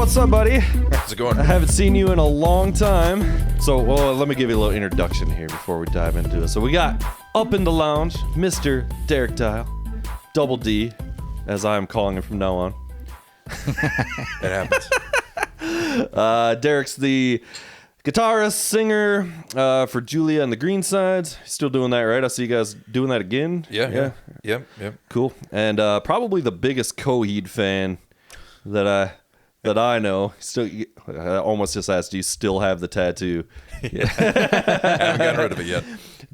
what's up, buddy? How's it going? I haven't seen you in a long time. So, well, let me give you a little introduction here before we dive into it. So we got up in the lounge, Mr. Derek Dile, Double D, as I am calling him from now on. It happens. Derek's the guitarist, singer for Julia and the Greensides. Still doing that, right? I see you guys doing that again. Yeah. Yep. Cool. And probably the biggest Coheed fan that I know. Still, I almost just asked, do you still have the tattoo? I haven't gotten rid of it yet.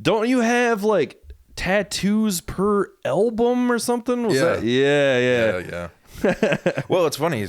Don't you have like tattoos per album or something? Yeah. Yeah. Well, it's funny.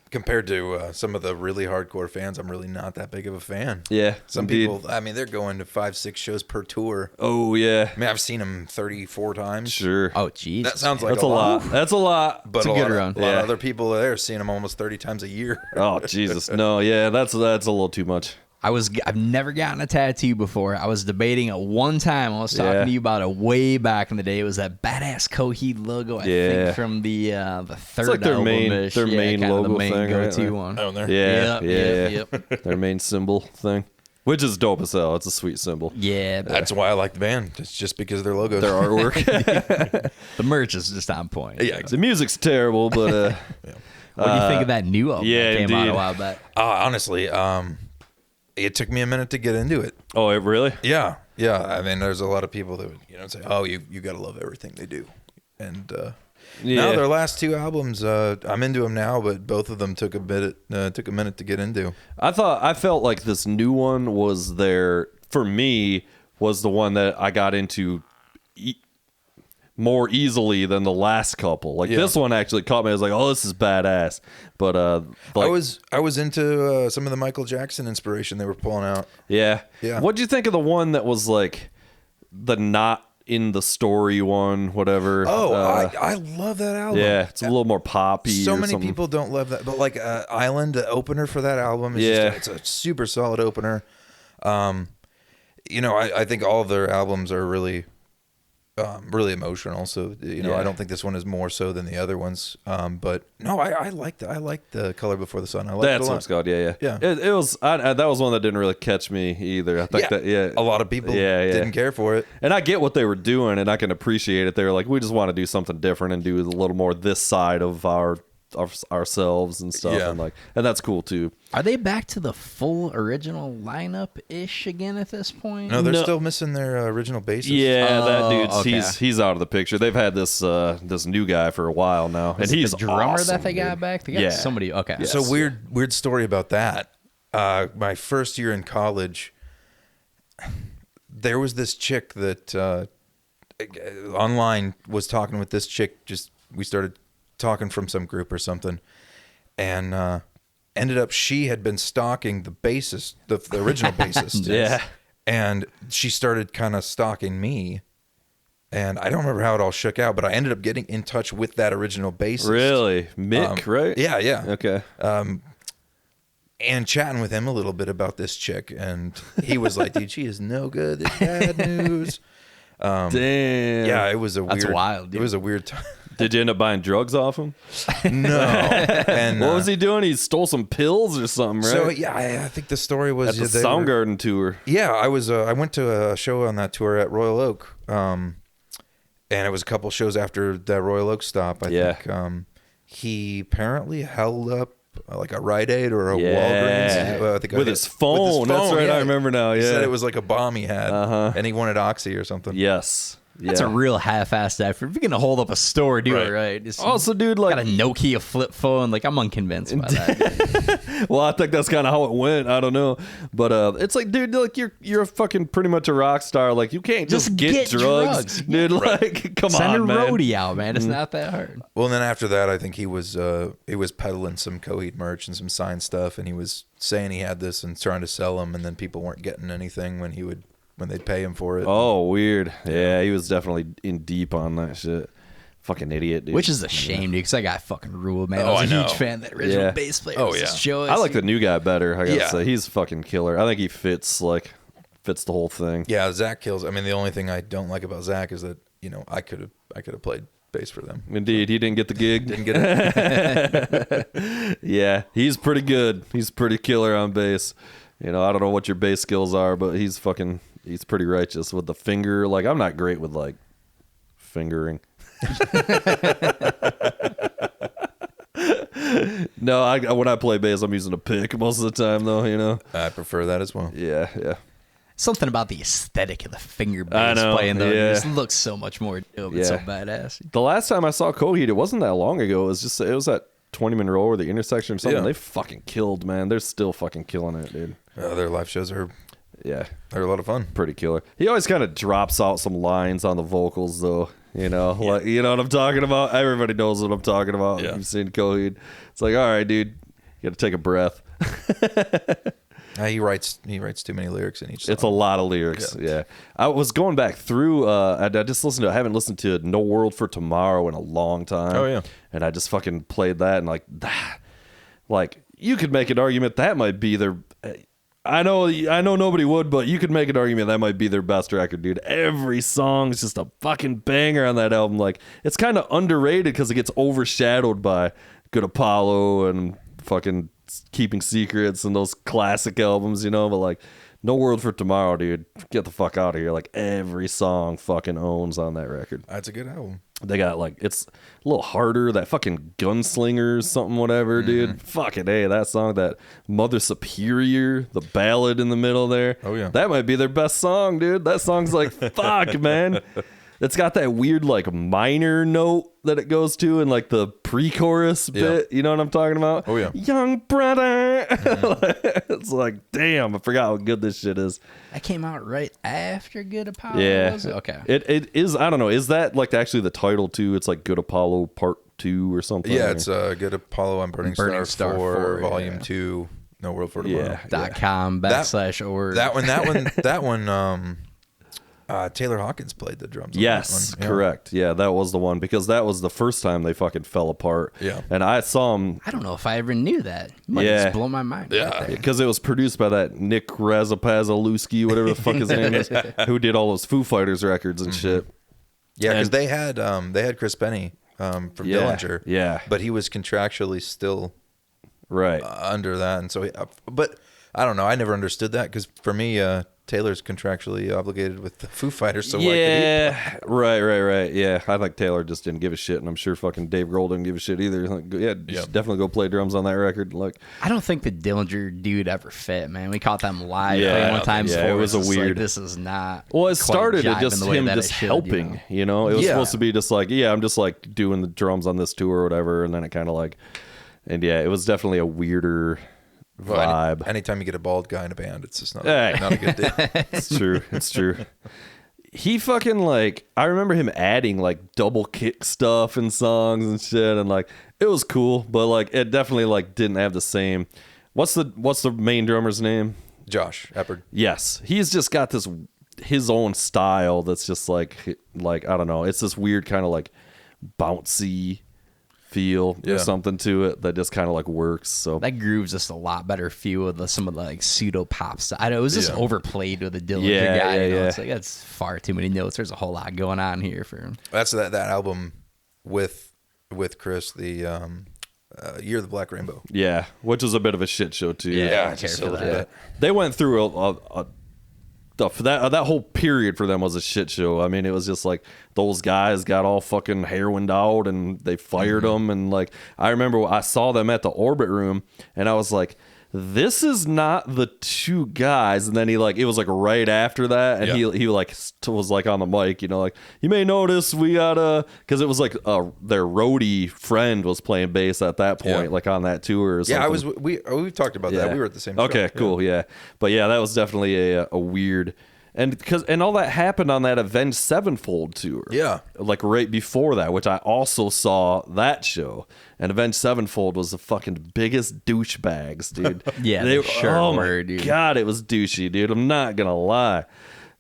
Compared to some of the really hardcore fans, I'm really not that big of a fan. Yeah. Some indeed. people, I mean, they're going to 5-6 shows per tour. Oh, yeah. I mean, I've seen them 34 times. Sure. Oh, jeez. That sounds like That's a lot. That's a lot. But It's a good run. A lot of other people there seeing them almost 30 times a year. Oh, Jesus. No, yeah, that's a little too much. I've never gotten a tattoo before. I was debating at one time. I was talking to you about it way back in the day. It was that badass Coheed logo, I think, from the third like their album. main logo the main thing, go-to right? one. Down there. Yeah. Yep. Their main symbol thing, which is dope as hell. It's a sweet symbol. Yeah, That's why I like the band. It's just because of their logos. Their artwork. the merch is just on point. Yeah, The music's terrible, but What do you think of that new album that came out indeed. a while back? honestly, it took me a minute to get into it. oh, it really? Yeah. I mean, there's a lot of people that would, say, "Oh, you got to love everything they do," and now their last two albums, I'm into them now, but both of them took a minute to get into. I felt like this new one was for me, was the one that I got into more easily than the last couple. Like this one actually caught me. I was like, oh, this is badass. But I was into some of the Michael Jackson inspiration they were pulling out. Yeah. Yeah. What'd you think of the one that was like the not in the story one, whatever? Oh, I love that album. Yeah, it's a little more poppy. So or many something. people don't love that, but like Island, the opener for that album, it's a super solid opener. I think all of their albums are really emotional. So I don't think this one is more so than the other ones. But no, I like the Color Before the Sun. I like it a That's lot. what's called. Yeah. Yeah. It was. that was one that didn't really catch me either. I think a lot of people didn't care for it. And I get what they were doing, and I can appreciate it. They were like, we just want to do something different and do a little more this side of ourselves and stuff. Yeah. And that's cool too. Are they back to the full original lineup-ish again at this point? No, they're still missing their original bassist. Yeah, that dude's okay. he's out of the picture. They've had this new guy for a while now, and he's the drummer awesome, that they got dude. back. They got somebody. Okay, Yes. So weird story about that. My first year in college, there was this chick that online was talking with this chick. We started talking from some group or something, and ended up she had been stalking the bassist, the original bassist. Yeah. And she started kind of stalking me. And I don't remember how it all shook out, but I ended up getting in touch with that original bassist. Really, Mick, right? Yeah. Okay. And chatting with him a little bit about this chick, and he was like, "Dude, she is no good. It's bad news." Damn. Yeah, it was That's wild, dude. It was a weird time. Did you end up buying drugs off him? No. And What was he doing? He stole some pills or something, right? So yeah, I think the story was At the Soundgarden tour. Yeah, I went to a show on that tour at Royal Oak, and it was a couple shows after that Royal Oak stop. I think he apparently held up like a Rite Aid or a Walgreens. I think with his phone. That's right. Yeah. I remember now. Yeah. He said it was like a bomb he had, and he wanted Oxy or something. Yes. That's a real half-assed effort. If you're gonna hold up a store, do it right. Just Also, dude, like got a Nokia flip phone. Like I'm unconvinced by that. well, I think that's kind of how it went. I don't know, but it's like, dude, like you're a fucking pretty much a rock star. Like you can't just get drugs, dude. Like, come Send on, a man. roadie out, man. It's not that hard. Well, and then after that, I think he was peddling some Coheed merch and some signed stuff, and he was saying he had this and trying to sell them, and then people weren't getting anything when they'd pay him for it. Oh, weird. Yeah, he was definitely in deep on that shit. Fucking idiot, dude. Which is a shame, dude, because I got fucking ruled, man. Oh, I was a I huge know. fan of that original Yeah. bass player. Oh, Was yeah. just Joe. I like the new guy better. I gotta Yeah. say, he's fucking killer. I think he fits the whole thing. Yeah, Zach kills. I mean, the only thing I don't like about Zach is that I could have played bass for them. Indeed, he didn't get the gig. Didn't get it. Yeah, he's pretty good. He's pretty killer on bass. I don't know what your bass skills are, but he's pretty righteous with the finger. Like, I'm not great with like fingering. No, when I play bass, I'm using a pick most of the time, though. I prefer that as well. Yeah. Something about the aesthetic of the finger bass playing, though. Yeah. It just looks so much more dope. It's so badass. The last time I saw Coheed, it wasn't that long ago. It was at 20 Monroe or the intersection or something. Yeah. They fucking killed, man. They're still fucking killing it, dude. Their live shows are they're a lot of fun. Pretty killer. He always kind of drops out some lines on the vocals, though. Like, you know what I'm talking about? Everybody knows what I'm talking about. Yeah. You've seen Coheed. It's like, all right, dude, you got to take a breath. He writes too many lyrics in each song. It's a lot of lyrics. Yeah. I was going back through. I just I haven't listened to No World for Tomorrow in a long time. Oh, yeah. And I just fucking played that and like you could make an argument that might be their. I know nobody would, but you could make an argument that might be their best record, dude. Every song is just a fucking banger on that album. Like, it's kind of underrated because it gets overshadowed by Good Apollo and fucking Keeping Secrets and those classic albums, but like No World for Tomorrow, dude, get the fuck out of here. Like, every song fucking owns on that record. That's a good album. They got like, it's a little harder, that fucking Gunslingers something whatever, dude. Fucking hey, that song, that Mother Superior, the ballad in the middle there. Oh yeah, that might be their best song, dude. That song's like fuck, man. It's got that weird like minor note that it goes to in like the pre-chorus bit. You know what I'm talking about? Oh yeah, young brother. It's like, damn, I forgot how good this shit is. That came out right after Good Apollo. Yeah, was it? Okay. It is. I don't know. Is that like actually the title too? It's like Good Apollo Part 2 or something. Yeah, it's Good Apollo on Burning Star 4 Volume 2. No World for Tomorrow. .com/org. That one. Taylor Hawkins played the drums. Yes, on that one. correct. Yeah, that was the one because that was the first time they fucking fell apart. Yeah, and I saw him. I don't know if I ever knew that. Might just blow my mind. Yeah, because it was produced by that Nick Razapazalewski, whatever the fuck his name is, who did all those Foo Fighters records and shit. Yeah, because they had Chris Penny from Dillinger. Yeah, but he was contractually still right under that, and so. But I don't know. I never understood that because for me. Taylor's contractually obligated with the Foo Fighters, so why could he play? Right. Yeah, I think Taylor just didn't give a shit, and I'm sure fucking Dave Grohl didn't give a shit either. Like, you should definitely go play drums on that record. Like, I don't think the Dillinger dude ever fit, man. We caught them live one time before. It was a weird. Like, this is not. Well, it started at just him just helping. It was supposed to be just like, I'm just like doing the drums on this tour or whatever, and then it kind of like, and it was definitely a weirder vibe. Well, anytime you get a bald guy in a band, it's just not a good deal. It's true. He fucking like, I remember him adding like double kick stuff in songs and shit, and like it was cool, but like it definitely like didn't have the same. What's the main drummer's name? Josh Eppard. Yes, he's just got his own style that's just like I don't know. It's this weird kind of like bouncy feel or something to it that just kind of like works. So that groove's just a lot better feel with some of the like pseudo pop stuff. I know it was just overplayed with the Dillinger guy. It's like that's far too many notes. There's a whole lot going on here for him. That's that album with Chris, the Year of the Black Rainbow. Yeah, which was a bit of a shit show too. Yeah, I care for that. They went through that whole period for them was a shit show. I mean, it was just like those guys got all fucking heroined out and they fired them. And like, I remember I saw them at the Orbit Room and I was like, this is not the two guys. And then he like, it was like right after that. And he like was like on the mic, like, you may notice we got cause it was like their roadie friend was playing bass at that point, like on that tour or something. We talked about that. We were at the same show. Okay, cool. Yeah. But yeah, that was definitely a weird, and all that happened on that Avenged Sevenfold tour. Yeah. Like right before that, which I also saw that show. And Avenged Sevenfold was the fucking biggest douchebags, dude. Yeah, they sure oh were, my dude. God, it was douchey, dude. I'm not gonna lie.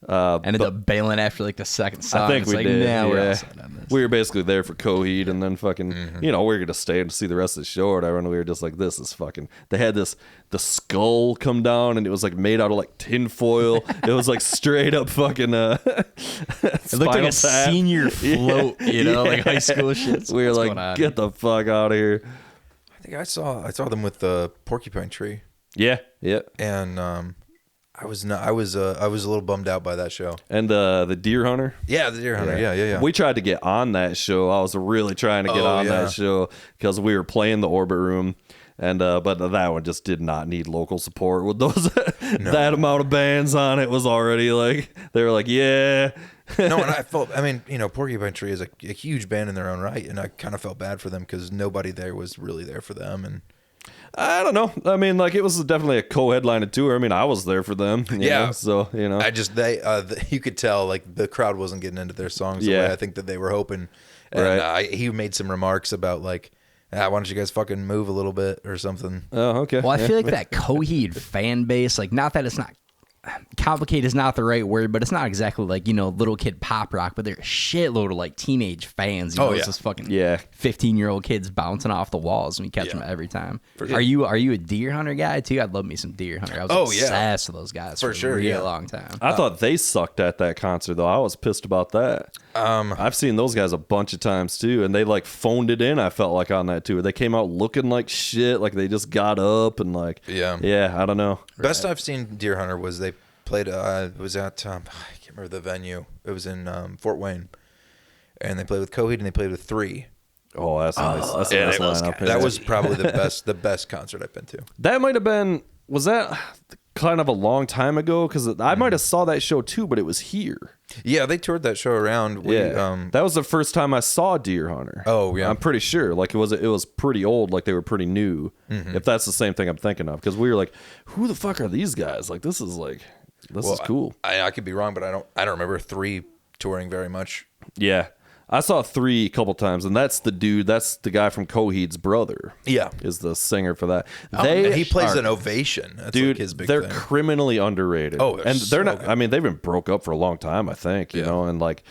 Ended up bailing after like the second song. I think we did. Nah, we're yeah. also done this. We were basically there for Coheed, and then fucking, we were gonna stay and see the rest of the show or whatever. And we were just like, this is fucking. They had the skull come down, and it was like made out of like tinfoil. It was like straight up fucking. It looked like a senior float, like high school shit. We were like, get the fuck out of here. I think I saw them with the Porcupine Tree. Yeah, yeah. And I was a little bummed out by that show. And the Deer Hunter. Yeah, the Deer Hunter. Yeah. We tried to get on that show. I was really trying to get on that show because we were playing the Orbit Room. And but that one just did not need local support with those that amount of bands on it was already like they were like no, and I felt Porcupine Tree is a huge band in their own right, and I kind of felt bad for them because nobody there was really there for them. And I don't know. I mean, like it was definitely a co-headlined tour. I mean, I was there for them. You know? So I just you could tell like the crowd wasn't getting into their songs the way I think that they were hoping. And he made some remarks about like, why don't you guys fucking move a little bit or something? Oh, okay. Well, I feel like that Coheed fan base, like not that it's not complicated is not the right word, but it's not exactly like, little kid pop rock, but there's a shitload of like teenage fans. It's just fucking 15-year-old kids bouncing off the walls, and we catch them every time. Are you a Deer Hunter guy too? I'd love me some Deer Hunter. I was obsessed with those guys for sure, a really long time. I thought they sucked at that concert though. I was pissed about that. I've seen those guys a bunch of times too, and they like phoned it in. I felt like on that tour, they came out looking like shit, like they just got up and like I don't know. Best I've seen Deer Hunter was they played. It was at I can't remember the venue. It was in Fort Wayne, and they played with Coheed and they played with 3. Oh, that's nice. That's a nice lineup. That was probably the best concert I've been to. That might have been. Was that kind of a long time ago? Because I might have saw that show too, but it was here. Yeah, they toured that show around. That was the first time I saw Deer Hunter. Oh yeah, I'm pretty sure. Like it was pretty old. Like they were pretty new. If that's the same thing I'm thinking of, because we were like, who the fuck are these guys? Like this is cool. I could be wrong, but I don't remember 3 touring very much. Yeah. I saw 3 a couple times, and that's the guy from Coheed's brother. Yeah. Is the singer for that. He plays an Ovation. That's dude, like his big they're thing. Criminally underrated. Oh, they're not good. I mean, they've been broke up for a long time, I think, you know, and like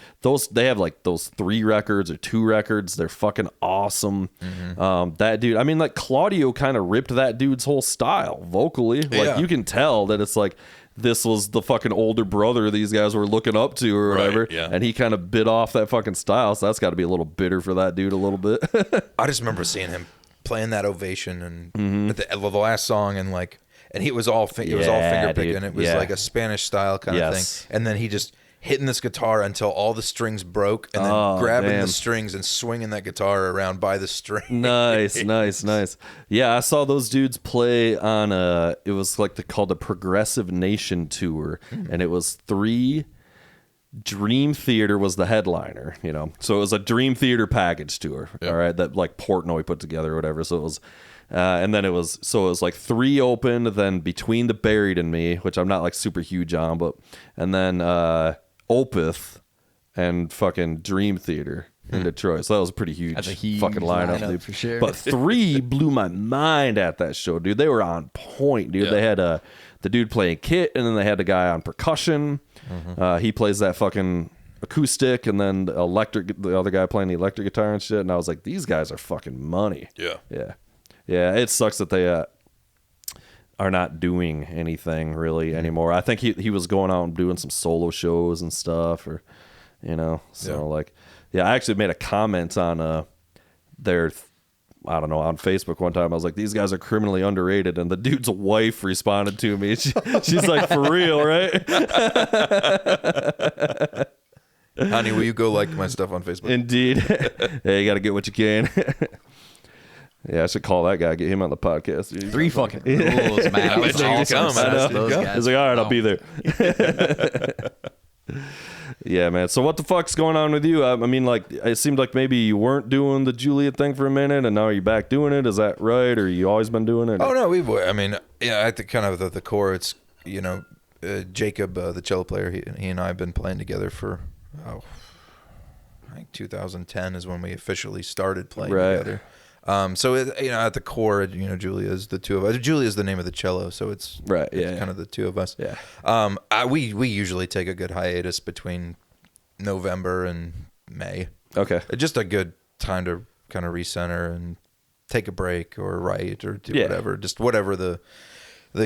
they have like those 3 records or 2 records. They're fucking awesome. That dude, I mean, like Claudio kind of ripped that dude's whole style vocally. Like you can tell that it's like, this was the fucking older brother these guys were looking up to or whatever. And he kind of bit off that fucking style. So that's got to be a little bitter for that dude a little bit. I just remember seeing him playing that Ovation and at the last song and he was all finger picking. It was like a Spanish style kind of thing. And then he just hitting this guitar until all the strings broke and then grabbing the strings and swinging that guitar around by the string. Nice. Yeah, I saw those dudes play on it was like called the Progressive Nation tour, and it was 3. Dream Theater was the headliner, you know. So it was a Dream Theater package tour, all right, that like Portnoy put together or whatever. So it was and then it was like 3 open, then Between the Buried and Me, which I'm not like super huge on, but and then Opeth and fucking Dream Theater in Detroit. So that was a pretty huge, fucking lineup, dude. For sure. But 3 blew my mind at that show, dude. They were on point, dude. They had the dude playing kit, and then they had the guy on percussion. He plays that fucking acoustic, and then the other guy playing the electric guitar and shit. And I was like, these guys are fucking money. Yeah. It sucks that they are not doing anything really anymore. I think he was going out and doing some solo shows and stuff, or I actually made a comment on their on Facebook one time. I was like, these guys are criminally underrated, and the dude's wife responded to me. She's like, for real, right? Honey, will you go like my stuff on Facebook? Indeed. Yeah, you got to get what you can. Yeah, I should call that guy, get him on the podcast. Dude. 3 fucking rules, man. I bet you come. He's like, all right, I'll be there. Yeah, man. So what the fuck's going on with you? I mean, like, it seemed like maybe you weren't doing the Juliet thing for a minute, and now you're back doing it. Is that right, or you always been doing it? Oh no, I mean, at the kind of the core, it's Jacob, the cello player. He and I have been playing together for I think 2010 is when we officially started playing together. So at the core, Julia is the two of us. Julia is the name of the cello, so it's right. Yeah, it's kind of the two of us. Yeah. We usually take a good hiatus between November and May. Okay. Just a good time to kind of recenter and take a break or write or do whatever. Just whatever the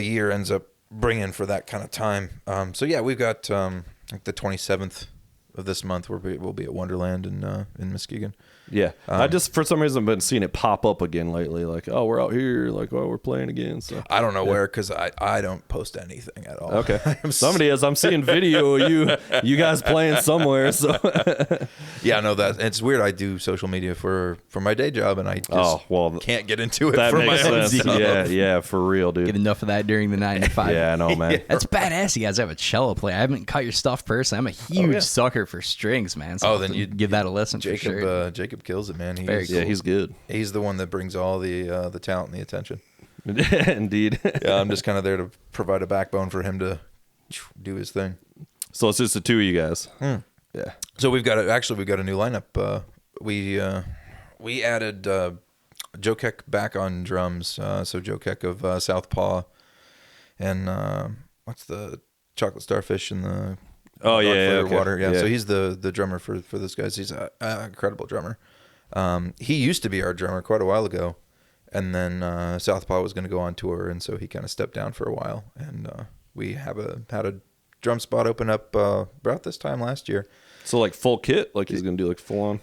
year ends up bringing for that kind of time. So yeah, we've got like the 27th of this month we'll be at Wonderland in Muskegon. Yeah, I just for some reason been seeing it pop up again lately. Like, oh, we're out here. Like, oh, we're playing again. So I don't know where, because I don't post anything at all. Okay, somebody is. I'm seeing video of you guys playing somewhere. So yeah, no, that it's weird. I do social media for my day job, and I just can't get into it. That for makes my own sense. stuff. Yeah, for real, dude. Get enough of that during the 9 to 5. Yeah, I know, man. That's badass. You guys have a cello player. I haven't cut your stuff personally. I'm a huge sucker for strings, man. So then you give that a listen. Jacob, for sure. Jacob kills it, man. He's good. He's the one that brings all the talent and the attention. Indeed. Yeah, I'm just kind of there to provide a backbone for him to do his thing. So it's just the two of you guys. Yeah. So we've got a new lineup. We added Joe Keck back on drums. So Joe Keck of Southpaw, and what's the Chocolate Starfish and the Water. Yeah. So he's the drummer for those guys. He's an incredible drummer. He used to be our drummer quite a while ago, and then Southpaw was going to go on tour, and so he kind of stepped down for a while. And we had a drum spot open up about this time last year. So like full kit, like he's going to do like full on.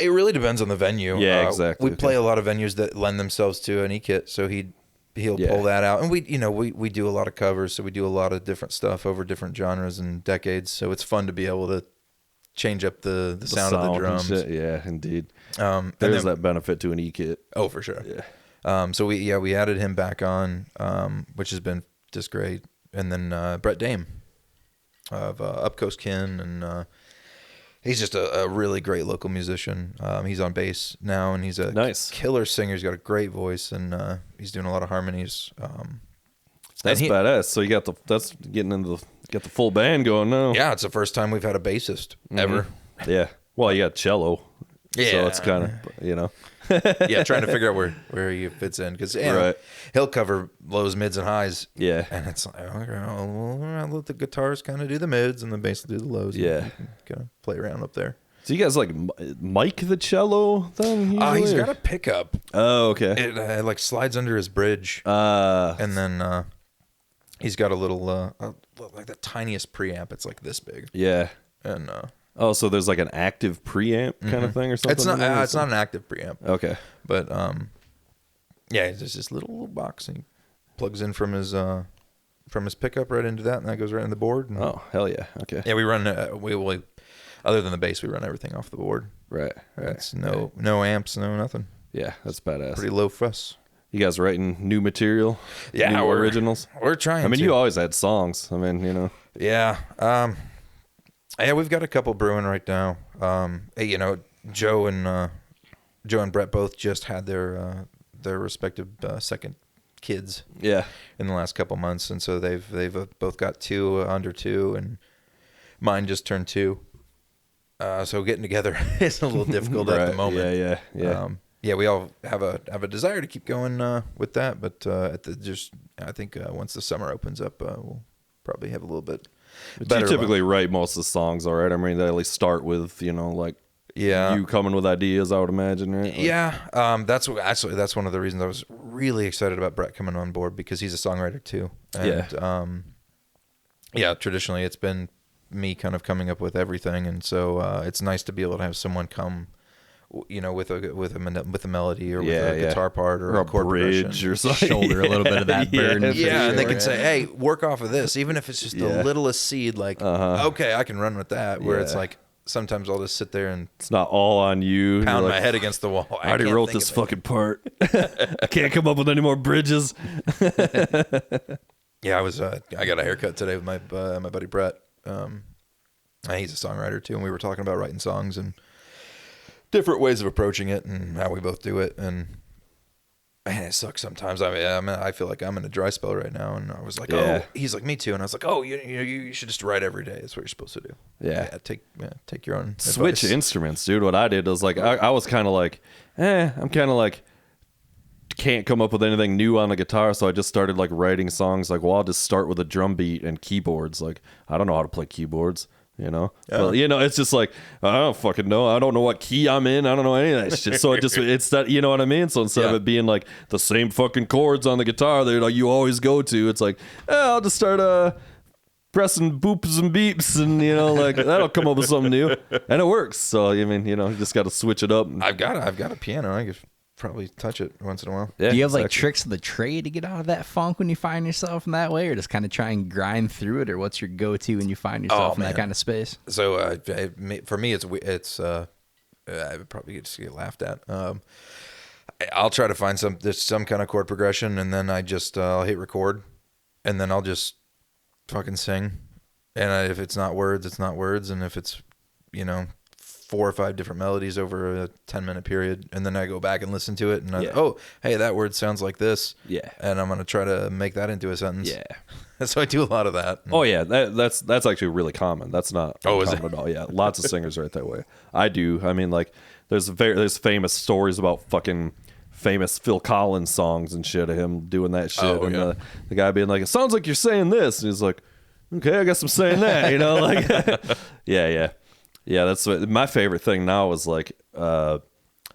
It really depends on the venue. Yeah, exactly. We play a lot of venues that lend themselves to an e-kit, so he'll pull that out. And we do a lot of covers, so we do a lot of different stuff over different genres and decades. So it's fun to be able to change up the sound of the drums. Yeah, indeed. There's that benefit to an e-kit. Oh, for sure. Yeah. So we added him back on, which has been just great. And then Brett Dame of Up Coast Kin, and he's just a really great local musician. He's on bass now, and he's a killer singer. He's got a great voice, and he's doing a lot of harmonies. That's badass. So you got the full band going now. Yeah, it's the first time we've had a bassist ever. Yeah. Well, you got cello. Yeah. So it's kind of, yeah, trying to figure out where he fits in, because he'll cover lows, mids, and highs. Yeah. And it's like, I'll let the guitars kind of do the mids and the bass will do the lows. Yeah. Kind of play around up there. So you guys like mic the cello then? He's got a pickup. Oh, okay. It like slides under his bridge. And then he's got a little, like the tiniest preamp. It's like this big. Yeah. And so there's like an active preamp kind of thing or something? It's not an active preamp. Okay. But yeah, it's just this little box, and he plugs in from his pickup right into that, and that goes right in the board. And, oh, hell yeah. Okay. Yeah, we run we other than the bass, we run everything off the board. Right. It's no amps, no nothing. Yeah, that's badass. Pretty low fuss. You guys writing new material? Yeah, new originals? We're trying. I mean, you always had songs. I mean, Yeah. Yeah, we've got a couple brewing right now. Hey, Joe and Brett both just had their respective second kids. Yeah. In the last couple months, and so they've both got 2 under 2, and mine just turned 2. So getting together is a little difficult at the moment. Yeah. Yeah, we all have a desire to keep going with that, but I think once the summer opens up, we'll probably have a little bit. But you typically write most of the songs, all right? I mean, they at least start with you coming with ideas, I would imagine, right? That's one of the reasons I was really excited about Brett coming on board, because he's a songwriter too. And, traditionally it's been me kind of coming up with everything, and so it's nice to be able to have someone come, with a melody or with a guitar part or a chord bridge or something. Shoulder a little bit of that burden. And they can say, "Hey, work off of this," even if it's just the littlest seed. Like, okay, I can run with that. Where it's like sometimes I'll just sit there and it's not all on you. Pound my head against the wall. I already wrote this fucking part. I can't come up with any more bridges. Yeah, I got a haircut today with my buddy Brett. He's a songwriter too, and we were talking about writing songs and different ways of approaching it and how we both do it. And man, it sucks sometimes. I feel like I'm in a dry spell right now, and I was like, he's like, me too. And I was like, you should just write every day. That's what you're supposed to do. Yeah. Take your own switch advice. Instruments, dude. What I did was like, I was kind of like, I'm kind of like can't come up with anything new on the guitar, so I just started like writing songs like, well, I'll just start with a drum beat and keyboards. Like, I don't know how to play keyboards, you know? Yeah. Well, you know, it's just like, I don't fucking know. I don't know what key I'm in. I don't know any of that shit. So it's that, you know what I mean? So instead of it being like the same fucking chords on the guitar that like you always go to, it's like, I'll just start pressing boops and beeps, and you know, like that'll come up with something new, and it works. So I mean, you know, you just got to switch it up. I've got a piano. I could probably touch it once in a while. Yeah, do you have like tricks of the trade to get out of that funk when you find yourself in that way, or just kind of try and grind through it, or what's your go-to when you find yourself in that kind of space? So for me, it's I would probably just get laughed at. I'll try to find there's some kind of chord progression, and then I'll hit record, and then I'll just fucking sing. And if it's not words, it's not words, and if it's, you know, 4 or 5 different melodies over a 10-minute period, and then I go back and listen to it, and oh, hey, that word sounds like this, and I'm gonna try to make that into a sentence. So I do a lot of that. Oh yeah, that's actually really common. That's not common at all. Yeah, lots of singers right that way. I do. I mean, like there's famous stories about fucking famous Phil Collins songs and shit of him doing that shit, and the guy being like, it sounds like you're saying this, and he's like, okay, I guess I'm saying that, you know, like yeah, that's what my favorite thing now is. Like I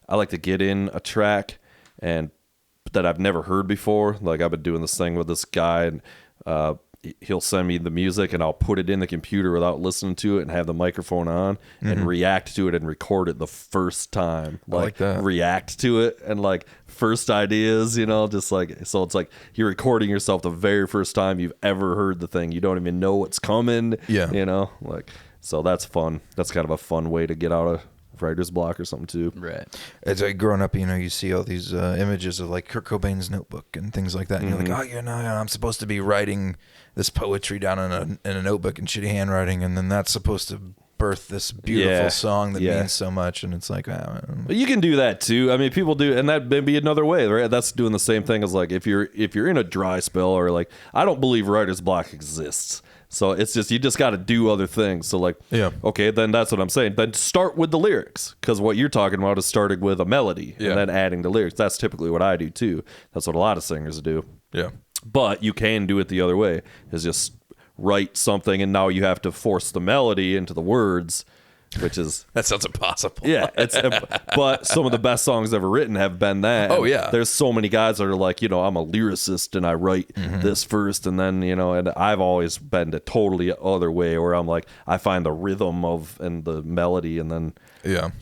like to get in a track and that I've never heard before. Like I've been doing this thing with this guy, and he'll send me the music, and I'll put it in the computer without listening to it, and have the microphone on and react to it and record it the first time. Like that. React to it and like first ideas, you know, just like, so it's like you're recording yourself the very first time you've ever heard the thing. You don't even know what's coming. Yeah. You know, like, so that's fun. That's kind of a fun way to get out of writer's block or something too. Right. As like growing up, you know, you see all these images of like Kurt Cobain's notebook and things like that, and you're like, oh, you know, I'm supposed to be writing this poetry down in a notebook in shitty handwriting, and then that's supposed to birth this beautiful song that means so much, and it's like, but you can do that too. I mean, people do, and that may be another way, right? That's doing the same thing as like if you're in a dry spell, or like, I don't believe writer's block exists. So it's just, you just got to do other things. So like, okay, then that's what I'm saying. Then start with the lyrics, because what you're talking about is starting with a melody and then adding the lyrics. That's typically what I do too. That's what a lot of singers do. Yeah. But you can do it the other way, is just write something, and now you have to force the melody into the words, which is that sounds impossible. Yeah, but some of the best songs ever written have been that. Oh yeah, there's so many guys that are like, you know, I'm a lyricist and I write this first, and then, you know, and I've always been the totally other way, where I'm like, I find the rhythm and the melody, and then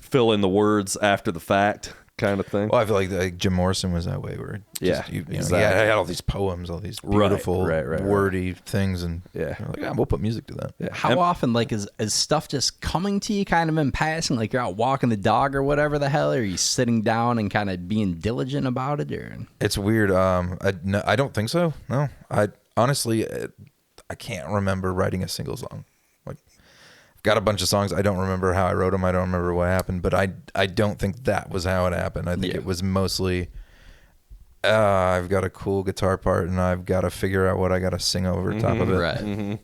fill in the words after the fact, kind of thing. Well, I feel like Jim Morrison was that way, where I had all these poems, all these beautiful, wordy things, and like, we'll put music to that. Yeah. How often, like, is stuff just coming to you kind of in passing, like you're out walking the dog or whatever the hell, or are you sitting down and kind of being diligent about it? Or it's weird. I don't think so. No, I honestly, I can't remember writing a single song. Like, I've got a bunch of songs. I don't remember how I wrote them. I don't remember what happened, but I don't think that was how it happened. I think it was mostly, I've got a cool guitar part, and I've got to figure out what I got to sing over top of it. Right.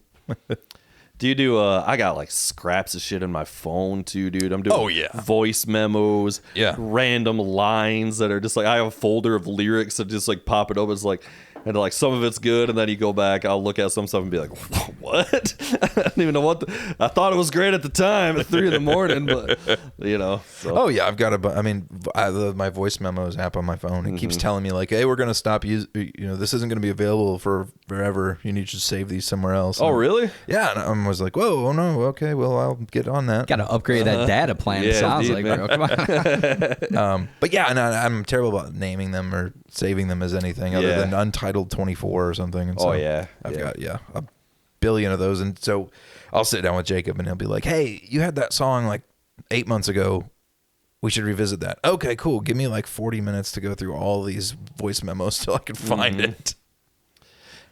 Do you do I got like scraps of shit in my phone too, dude. I'm doing voice memos, random lines that are just like, I have a folder of lyrics that just like pop it up. It's like, and like some of it's good, and then you go back, I'll look at some stuff and be like, what? I don't even know what I thought it was great at the time at 3 a.m, but you know. So. Oh yeah, I've got my voice memos app on my phone. It keeps telling me like, hey, we're gonna stop this isn't gonna be available for forever. You need to save these somewhere else. Oh really? Yeah, and I was like, whoa, oh no, okay, well, I'll get on that. Got to upgrade that data plan. It sounds like, bro. Come on. But yeah, and I'm terrible about naming them or saving them as anything other than Untitled 24 or something. And so I've got a billion of those, and so I'll sit down with Jacob, and he'll be like, hey, you had that song like 8 months ago, we should revisit that. Okay, cool. Give me like 40 minutes to go through all these voice memos till I can find it.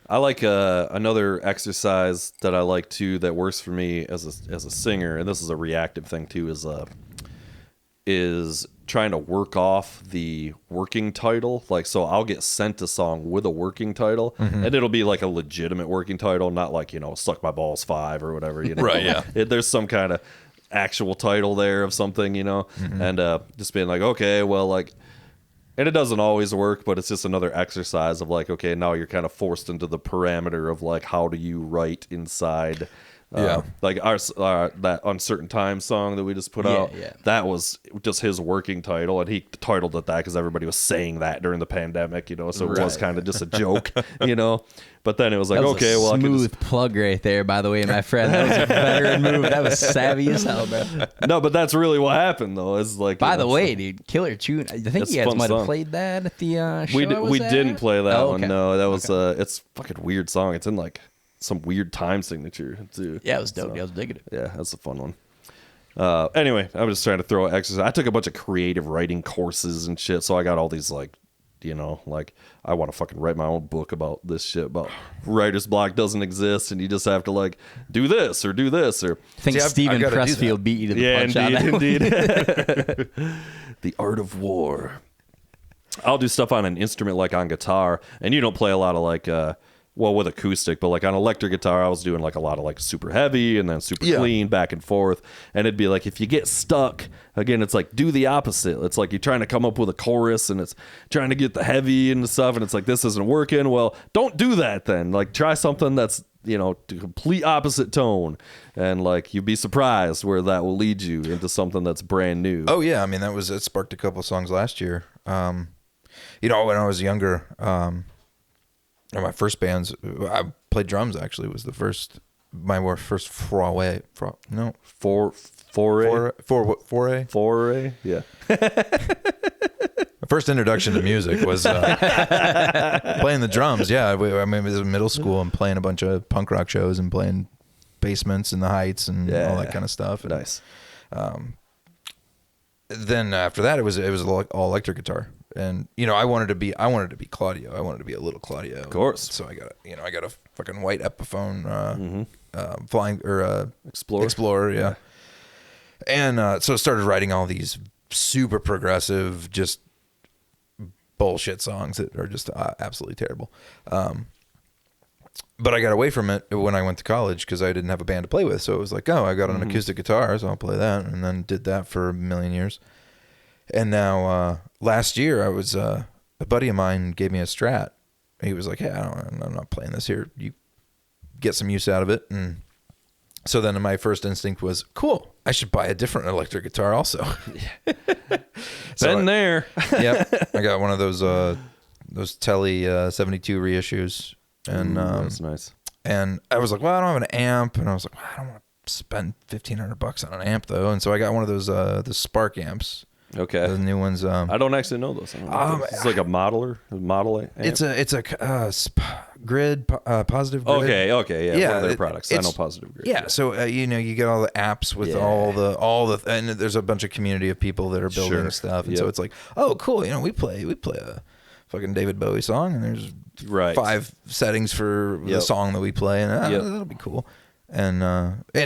I like another exercise that I like too, that works for me as a singer, and this is a reactive thing too, is trying to work off the working title. Like, so I'll get sent a song with a working title, and it'll be like a legitimate working title, not like, you know, Suck My Balls 5 or whatever, you know. Right, yeah. There's some kind of actual title there of something, you know, and just being like, okay, well, like, And it doesn't always work, but it's just another exercise of like, okay, now you're kind of forced into the parameter of like, how do you write inside? Like our that Uncertain Time song that we just put out, that was just his working title, and he titled it that because everybody was saying that during the pandemic, you know, so it was kind of just a joke, you know. But then it was like, okay, well, smooth plug right there, by the way, my friend. That was a veteran move. That was savvy as hell, bro. No, but that's really what happened, though. Is like, by the way, dude, killer tune. I think you guys might have played that at the show. We didn't play that one. No, that was it's a fucking weird song. It's in like some weird time signature too. Yeah, it was dope. I was digging it. Yeah, that's a fun one. Anyway, I'm just trying to throw exercise. I took a bunch of creative writing courses and shit, so I got all these like, you know, like I want to fucking write my own book about this shit, about writer's block doesn't exist, and you just have to like do this or do this or. I think Stephen Pressfield beat you to the punch out. Indeed. The Art of War. I'll do stuff on an instrument like on guitar, and you don't play a lot of like well, with acoustic, but like on electric guitar, I was doing like a lot of like super heavy and then super clean back and forth. And it'd be like, if you get stuck, again, it's like do the opposite. It's like you're trying to come up with a chorus and it's trying to get the heavy and stuff. And it's like, this isn't working. Well, don't do that then. Like try something that's, you know, the complete opposite tone. And like, you'd be surprised where that will lead you into something that's brand new. Oh yeah. I mean, it sparked a couple songs last year. You know, when I was younger, my first bands, I played drums. Actually, was my first foray. Yeah. My first introduction to music was playing the drums. Yeah, I mean, it was in middle school and playing a bunch of punk rock shows and playing basements in the Heights and all that kind of stuff. And, nice. Then after that, it was all electric guitar. And you know, I wanted to be Claudio. I wanted to be a little Claudio. Of course. So I got a fucking white Epiphone flying or Explorer, yeah. And so I started writing all these super progressive, just bullshit songs that are just absolutely terrible. But I got away from it when I went to college because I didn't have a band to play with. So it was like, oh, I got an acoustic guitar, so I'll play that, and then did that for a million years. And now, last year, I was a buddy of mine gave me a Strat. He was like, "Hey, I'm not playing this here. You get some use out of it." And so then my first instinct was, "Cool, I should buy a different electric guitar also." Been there. Yep, I got one of those Telly 72 reissues, and that's nice. And I was like, "Well, I don't have an amp," and I was like, "Well, I don't want to spend $1,500 on an amp though." And so I got one of those the Spark amps. Okay. The new ones. I don't actually know those. It's like a model amp. It's a grid, positive grid. Okay, yeah. One of their products. I know Positive Grid. Yeah, so you know, you get all the apps with all the and there's a bunch of community of people that are building stuff, and so it's like, oh, cool. You know, we play a fucking David Bowie song, and there's 5 settings for the song that we play, and that'll be cool. And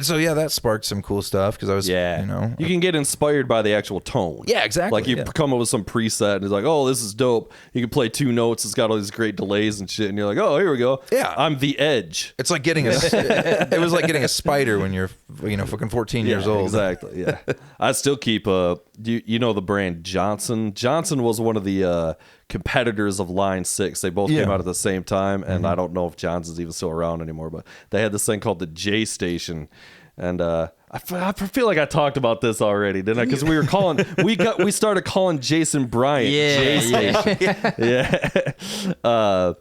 so that sparked some cool stuff because I was you know, you can get inspired by the actual tone. Yeah, exactly. Like you come up with some preset and it's like, oh, this is dope. You can play 2 notes. It's got all these great delays and shit, and you're like, oh, here we go. Yeah, I'm the edge. It's like getting it was like getting a spider when you're fucking 14 years old. Exactly. Yeah. I still keep you know the brand Johnson. Johnson was one of the competitors of Line 6. They both came out at the same time, and I don't know if Johnson's even still around anymore, but they had this thing called the J Station, and I feel like I talked about this already, didn't I? Because we started calling Jason Bryant J Station. Yeah.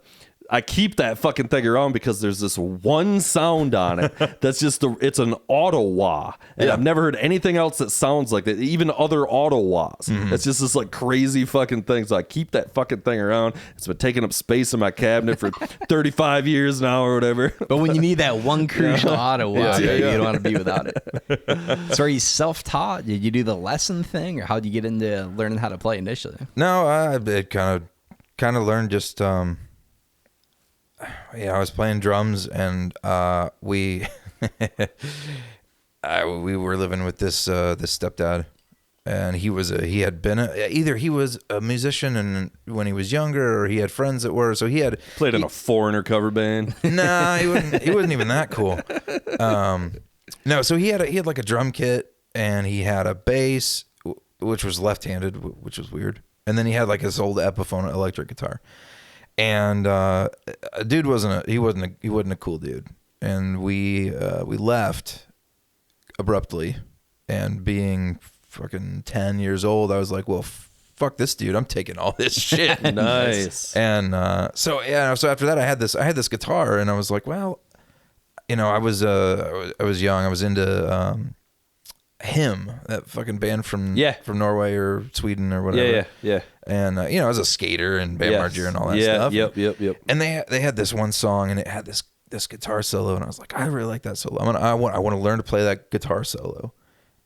I keep that fucking thing around because there's this one sound on it that's just it's an auto-wah, and I've never heard anything else that sounds like that, even other auto-wahs. It's just this like crazy fucking thing, so I keep that fucking thing around. It's been taking up space in my cabinet for 35 years now or whatever. But when you need that one crucial auto-wah, you don't want to be without it. So are you self-taught? Did you do the lesson thing, or how did you get into learning how to play initially? No, I kind of learned just I was playing drums, and we were living with this stepdad, and he was either he was a musician and when he was younger, or he had friends that were, so he had played in a Foreigner cover band. Nah, he wasn't even that cool. No, so he had like a drum kit, and he had a bass which was left-handed, which was weird. And then he had like his old Epiphone electric guitar. And dude wasn't a cool dude. And we left abruptly. And being fucking 10 years old, I was like, well, fuck this dude, I'm taking all this shit. Nice. And so after that I had this guitar, and I was like, well, you know, I was young, I was into Him, that fucking band from Norway or Sweden or whatever. Yeah. And you know, I was a skater and band marcher and all that stuff. Yep. And they had this one song, and it had this guitar solo, and I was like, I really like that solo. I want to learn to play that guitar solo.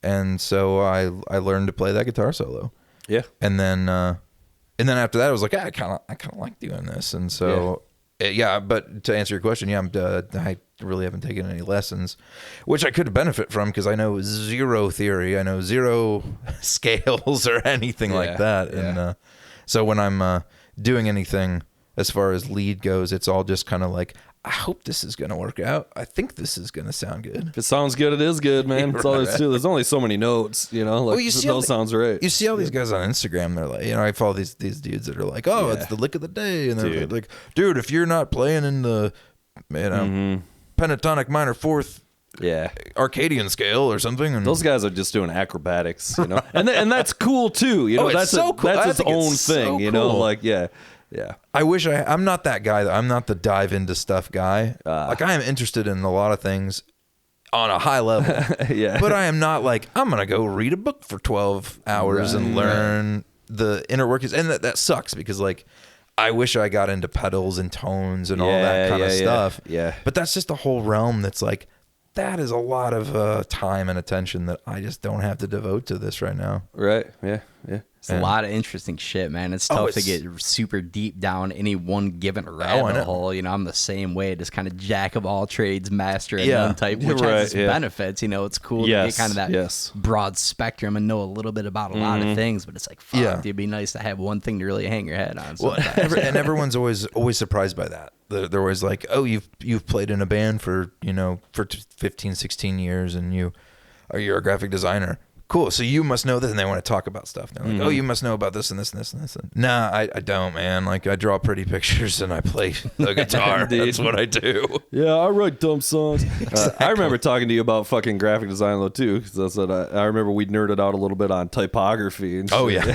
And so I learned to play that guitar solo. Yeah. And then after that I was like, I kind of like doing this. And so but to answer your question, I really haven't taken any lessons, which I could benefit from because I know zero theory, I know zero scales or anything like that. And so when I'm doing anything as far as lead goes, it's all just kind of like, I hope this is going to work out. I think this is going to sound good. If it sounds good, it is good, man. That's all there's to. There's only so many notes, you know. Like, those sounds right. You see all these guys on Instagram. They're like, you know, I follow these dudes that are like, oh, it's the lick of the day, and they're like, dude, if you're not playing in the, you know, pentatonic minor fourth, Arcadian scale or something, and those guys are just doing acrobatics, you know, and that's cool too. You know, that's so cool. That's its own thing, you know, like Yeah. I wish I'm not that guy. I'm not the dive into stuff guy. Like, I am interested in a lot of things on a high level. But I am not like, I'm going to go read a book for 12 hours and learn the inner workings. And that sucks because, like, I wish I got into pedals and tones and all that kind of stuff. Yeah. But that's just a whole realm that's like, that is a lot of time and attention that I just don't have to devote to this right now. Right. Yeah. It's a lot of interesting shit, man. It's tough to get super deep down any one given rabbit hole. You know, I'm the same way, just kind of jack of all trades, master of none type, which has its benefits. You know, it's cool to get kind of that broad spectrum and know a little bit about a lot of things. But it's like, fuck, it'd be nice to have one thing to really hang your head on. Well, and everyone's always surprised by that. They're always like, oh, you've played in a band for 15, 16 years, and you're a graphic designer. Cool. So you must know this, and they want to talk about stuff. They're like, oh, you must know about this and this and this and this. Nah, I don't, man. Like, I draw pretty pictures and I play the guitar. That's what I do. Yeah, I write dumb songs. I remember talking to you about fucking graphic design though too, because I remember we nerded out a little bit on typography and shit. Oh yeah.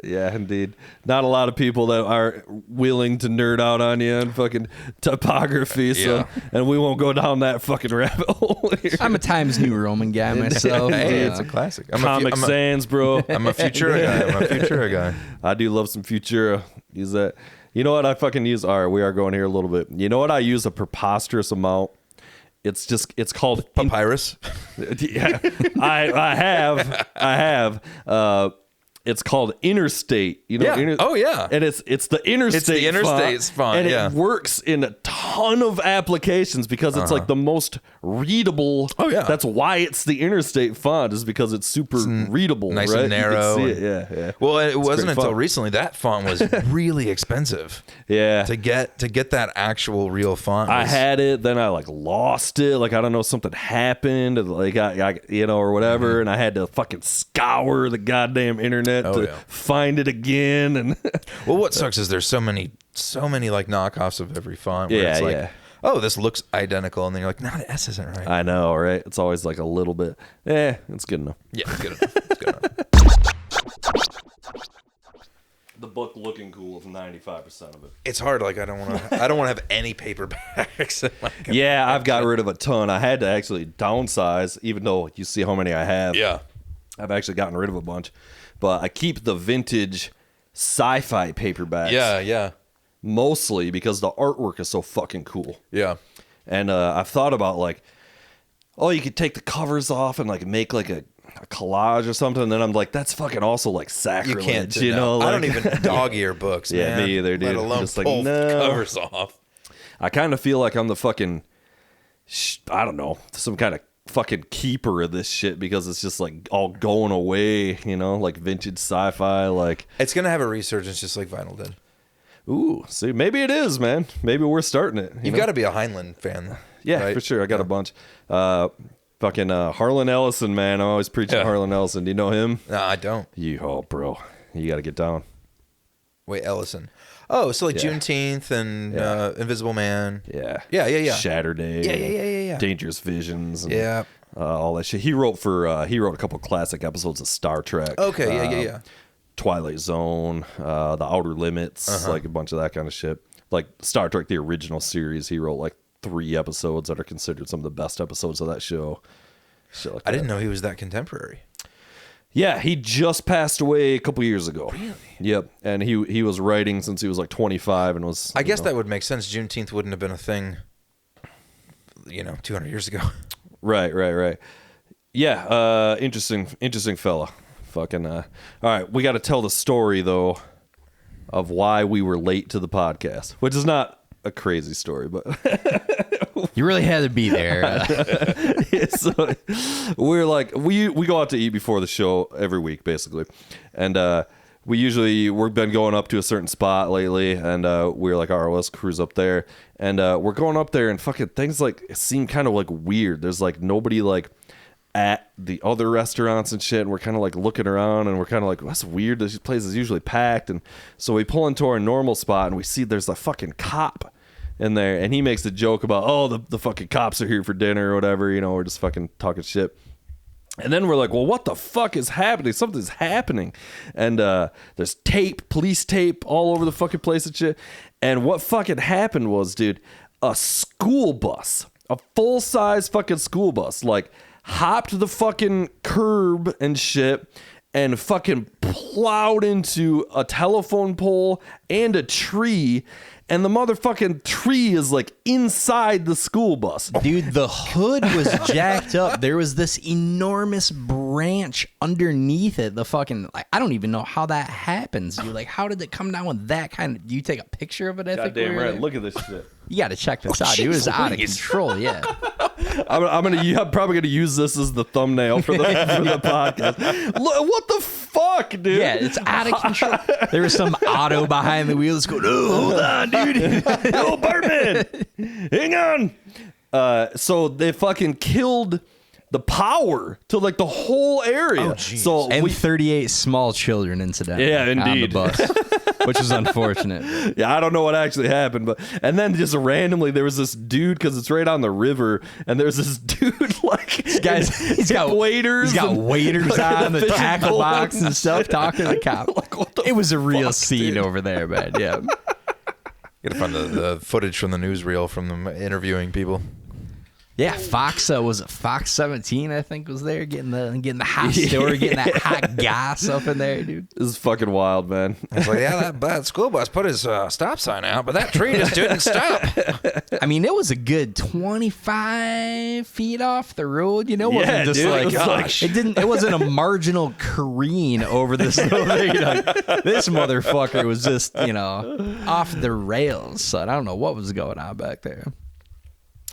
Yeah, indeed. Not a lot of people that are willing to nerd out on you on fucking typography, and we won't go down that fucking rabbit hole here. I'm a Times New Roman guy myself. Hey, it's a classic. Comic Sans, bro. I'm a Futura guy. I do love some Futura. Use that. You know what I fucking use? All right, we are going here a little bit. You know what I use a preposterous amount? It's called Papyrus. Yeah, I have. It's called Interstate. You know, and it's the Interstate. It's the Interstate's font, and it works in a ton of applications because it's like the most readable. Oh yeah, that's why it's the Interstate font, is because it's super readable, nice right? and narrow. You can see it. Yeah. Well, it wasn't until recently that font was really expensive. Yeah, to get that actual real font. I had it, then I like lost it. Like, I don't know, something happened, like I or whatever, and I had to fucking scour the goddamn internet to find it again. And well, what sucks is there's so many like knockoffs of every font where it's like, oh, this looks identical, and then you're like, no, the S isn't right. I know, right? It's always like a little bit. It's good enough. Yeah, it's good enough. It's good enough. The book looking cool is 95% of it. It's hard. Like, I don't want to have any paperbacks. Yeah, I've got rid of a ton. I had to actually downsize, even though you see how many I have. Yeah, I've actually gotten rid of a bunch. But I keep the vintage Sci-Fi paperbacks. Yeah. Mostly because the artwork is so fucking cool. Yeah. And I've thought about, like, you could take the covers off and like make like a collage or something. And then I'm like, that's fucking also like sacrilege. You can't, you know? Like, I don't even dog ear books, man. Yeah, me either, dude. Let alone just pull like, no. covers off. I kind of feel like I'm the fucking, I don't know, some kind of fucking keeper of this shit, because it's just like all going away, you know, like vintage Sci-Fi. Like, it's gonna have a resurgence just like vinyl did. Ooh, see, maybe it is, man. Maybe we're starting it. You've got to be a Heinlein fan. Yeah, right? for sure. I got a bunch. Fucking Harlan Ellison, man. I'm always preaching Harlan Ellison. Do you know him? No, I don't. Bro. You got to get down. Wait, Ellison. Oh, so like Juneteenth and Invisible Man. Yeah. Yeah. Saturday. Yeah. Dangerous Visions. And, all that shit. He wrote a couple classic episodes of Star Trek. Okay, yeah. Twilight Zone, The Outer Limits, like a bunch of that kind of shit. Like Star Trek, the original series, he wrote like 3 episodes that are considered some of the best episodes of that show. Shit like I didn't know he was that contemporary. Yeah, he just passed away a couple years ago. Really? Yep. And he was writing since he was like 25 and was... I guess that would make sense. Juneteenth wouldn't have been a thing, 200 years ago. Right. Yeah, interesting fella. Fucking, all right, we got to tell the story, though, of why we were late to the podcast, which is not a crazy story, but... You really had to be there. So we're like, we go out to eat before the show every week, basically. And we've been going up to a certain spot lately, and we're like, all right, let's cruise up there. And we're going up there, and fucking things like seem kind of like weird. There's like nobody like at the other restaurants and shit, and we're kind of like looking around, and we're kind of like, well, that's weird. This place is usually packed. And so we pull into our normal spot, and we see there's a fucking cop in there, and he makes a joke about, oh, the fucking cops are here for dinner or whatever, we're just fucking talking shit. And then we're like, well, what the fuck is happening? Something's happening. And there's police tape all over the fucking place and shit. And what fucking happened was, dude, a school bus, a full-size fucking school bus, like hopped the fucking curb and shit and fucking plowed into a telephone pole and a tree. And the motherfucking tree is like inside the school bus. Dude, the hood was jacked up. There was this enormous branch underneath it. The fucking, like, I don't even know how that happens. Dude, like, how did it come down with that kind of, do you take a picture of it? Goddamn right. Look at this shit. You got to check this out. Dude, it was out of control. Yeah. I'm probably gonna use this as the thumbnail for the podcast. Look, what the fuck, dude? Yeah, it's out of control. There was some auto behind the wheels going, oh, hold on, dude. Oh, Bartman, hang on. So they fucking killed the power to like the whole area. Oh, so and 38 small children, incidentally. Yeah, indeed. On the bus, which is unfortunate. Yeah, I don't know what actually happened, and then just randomly there was this dude, because it's right on the river, and there's this dude like he's got waiters on the tackle box and stuff, talking to the cop. Like, it was a real scene, dude, over there, man. Yeah. You gotta find the footage from the newsreel from them interviewing people. Yeah, Fox was it Fox 17, I think, was there getting the hot story, getting that hot gas up in there, dude. This is fucking wild, man. It's like, yeah, that school bus put his stop sign out, but that tree just didn't stop. I mean, it was a good 25 feet off the road, It wasn't just dude, like, it wasn't a marginal careen over this little thing. This motherfucker was just, off the rails. So I don't know what was going on back there.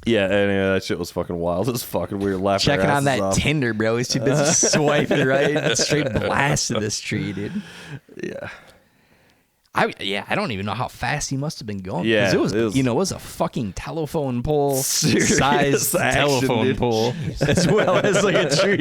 Yeah, anyway, that shit was fucking wild as fucking. We were laughing. Checking on that off. Tinder, bro. He's too busy swiping right. Straight blasted this tree, dude. Yeah. I don't even know how fast he must have been going. Yeah, it was it was a fucking telephone pole size telephone dude. pole, as well as like a tree.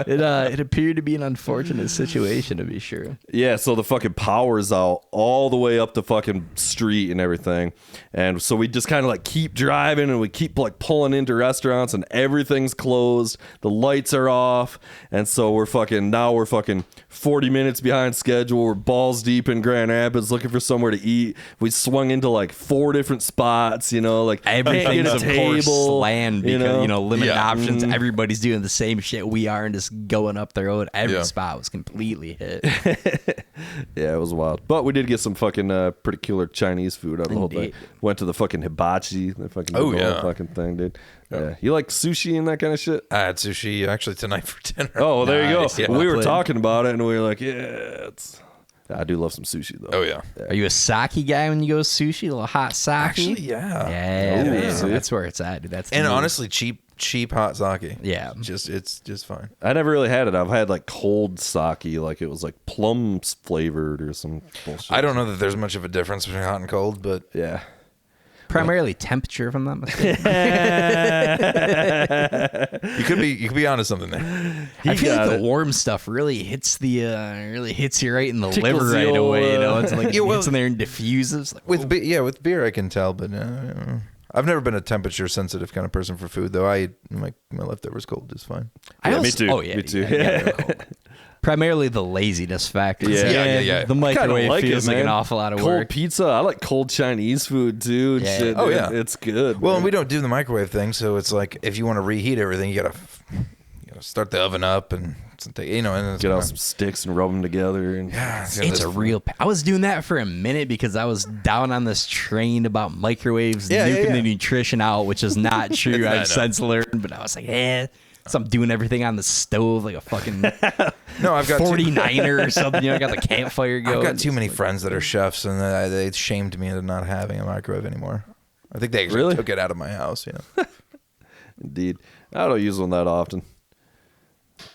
It appeared to be an unfortunate situation, to be sure. Yeah, so the fucking power's out all the way up the fucking street and everything, and so we just kind of like keep driving, and we keep like pulling into restaurants, and everything's closed. The lights are off, and so we're fucking 40 minutes behind schedule. We're balls deep in Grand Rapids looking for somewhere to eat. We swung into like 4 different spots, like everything's of course slammed because limited options. Mm. Everybody's doing the same shit we are and just going up the road. Every spot was completely hit. Yeah, it was wild. But we did get some fucking pretty killer Chinese food out of the whole thing. Went to the fucking hibachi, the fucking fucking thing, dude. Yeah. You like sushi and that kind of shit? I had sushi actually tonight for dinner. Oh, well, there you go. Yeah. We were talking about it, and we were like, I do love some sushi, though. Oh, yeah. Are you a sake guy when you go sushi? A little hot sake? Actually, yeah. Yeah, man. That's where it's at, dude. And honestly, cheap hot sake. Yeah. It's just fine. I never really had it. I've had like cold sake, like it was like plums flavored or some bullshit. I don't know that there's much of a difference between hot and cold, but yeah. Primarily temperature, if I'm not mistaken. You could be onto something there. I feel like the warm stuff really hits you right in the liver right away. You know, it's like it gets in there and diffuses. Like, with beer I can tell, but I've never been a temperature sensitive kind of person for food, though. My leftovers cold is fine. Me too. Oh yeah, me too. Primarily the laziness factor. Yeah. The microwave feels like an awful lot of cold work. Pizza. I like cold Chinese food too. Yeah. Shit, oh yeah, it's good. Well, man. and we don't do the microwave thing, so it's like if you want to reheat everything, you gotta start the oven up and and get out some sticks and rub them together. And it's a real. I was doing that for a minute because I was down on this train about microwaves nuking the nutrition out, which is not true. I've since learned, but I was like, so I'm doing everything on the stove like a fucking I've got 49er or something. I got the campfire going. I've got too many friends that are chefs, and they shamed me into not having a microwave anymore. I think they actually took it out of my house. Indeed, I don't use one that often.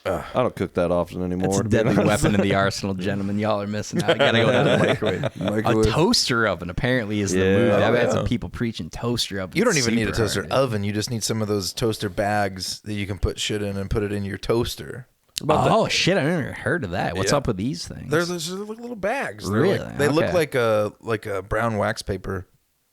I don't cook that often anymore. It's a deadly weapon in the arsenal, gentlemen. Y'all are missing out. Gotta go to the microwave. A toaster oven apparently is the move. I've had some people preaching toaster oven. You don't even need a toaster oven. You just need some of those toaster bags that you can put shit in and put it in your toaster. Shit! I never heard of that. What's up with these things? They're just little bags. Really? They look like a brown wax paper.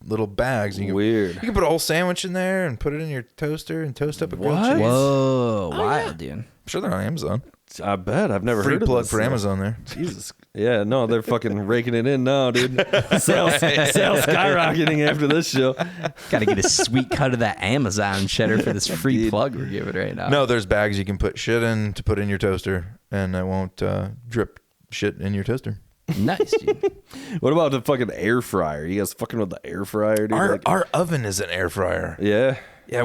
Little bags. Weird. You can put a whole sandwich in there and put it in your toaster and toast up a grilled cheese. Whoa, wild, dude. I'm sure they're on Amazon. I bet. I've never heard of this. Free plug for Amazon there. Jesus. Yeah, no, they're fucking raking it in now, dude. Sales skyrocketing after this show. Got to get a sweet cut of that Amazon cheddar for this free plug we're giving right now. No, there's bags you can put shit in to put in your toaster, and it won't drip shit in your toaster. Nice, dude. What about the fucking air fryer? You guys fucking with the air fryer, dude? Our oven is an air fryer. Yeah. Yeah,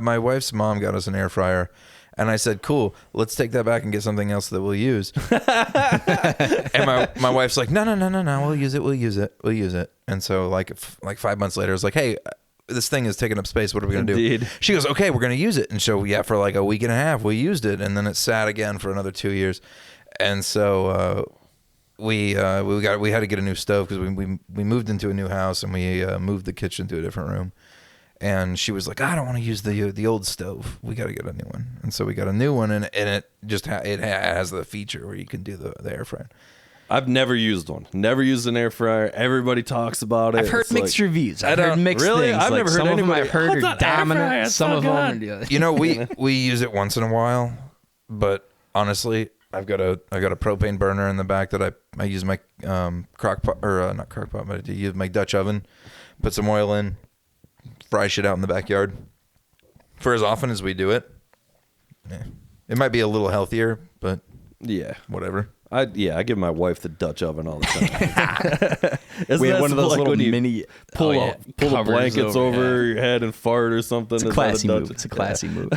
my wife's mom got us an air fryer, and I said, "Cool, let's take that back and get something else that we'll use." And my wife's like, "No, we'll use it." And so like 5 months later, I was like, "Hey, this thing is taking up space. What are we gonna do?" She goes, "Okay, we're gonna use it." And so for like a week and a half, we used it, and then it sat again for another 2 years, and so. We had to get a new stove because we moved into a new house and we moved the kitchen to a different room, and she was like, I don't want to use the old stove. We got to get a new one, and so we got a new one, and it just it has the feature where you can do the air fryer. I've never used one. Never used an air fryer. Everybody talks about it. I've heard mixed reviews. I've heard mixed things. I've never heard some of them I've heard are dominant. Some of them are we use it once in a while, but honestly, I've got a propane burner in the back that I use my crock pot, or not crock pot, but I use my Dutch oven. Put some oil in, fry shit out in the backyard. For as often as we do it, it might be a little healthier, but whatever. I give my wife the Dutch oven all the time. We had one of those little mini pull the blankets over your head and fart or something. It's a classy move. It's a classy move.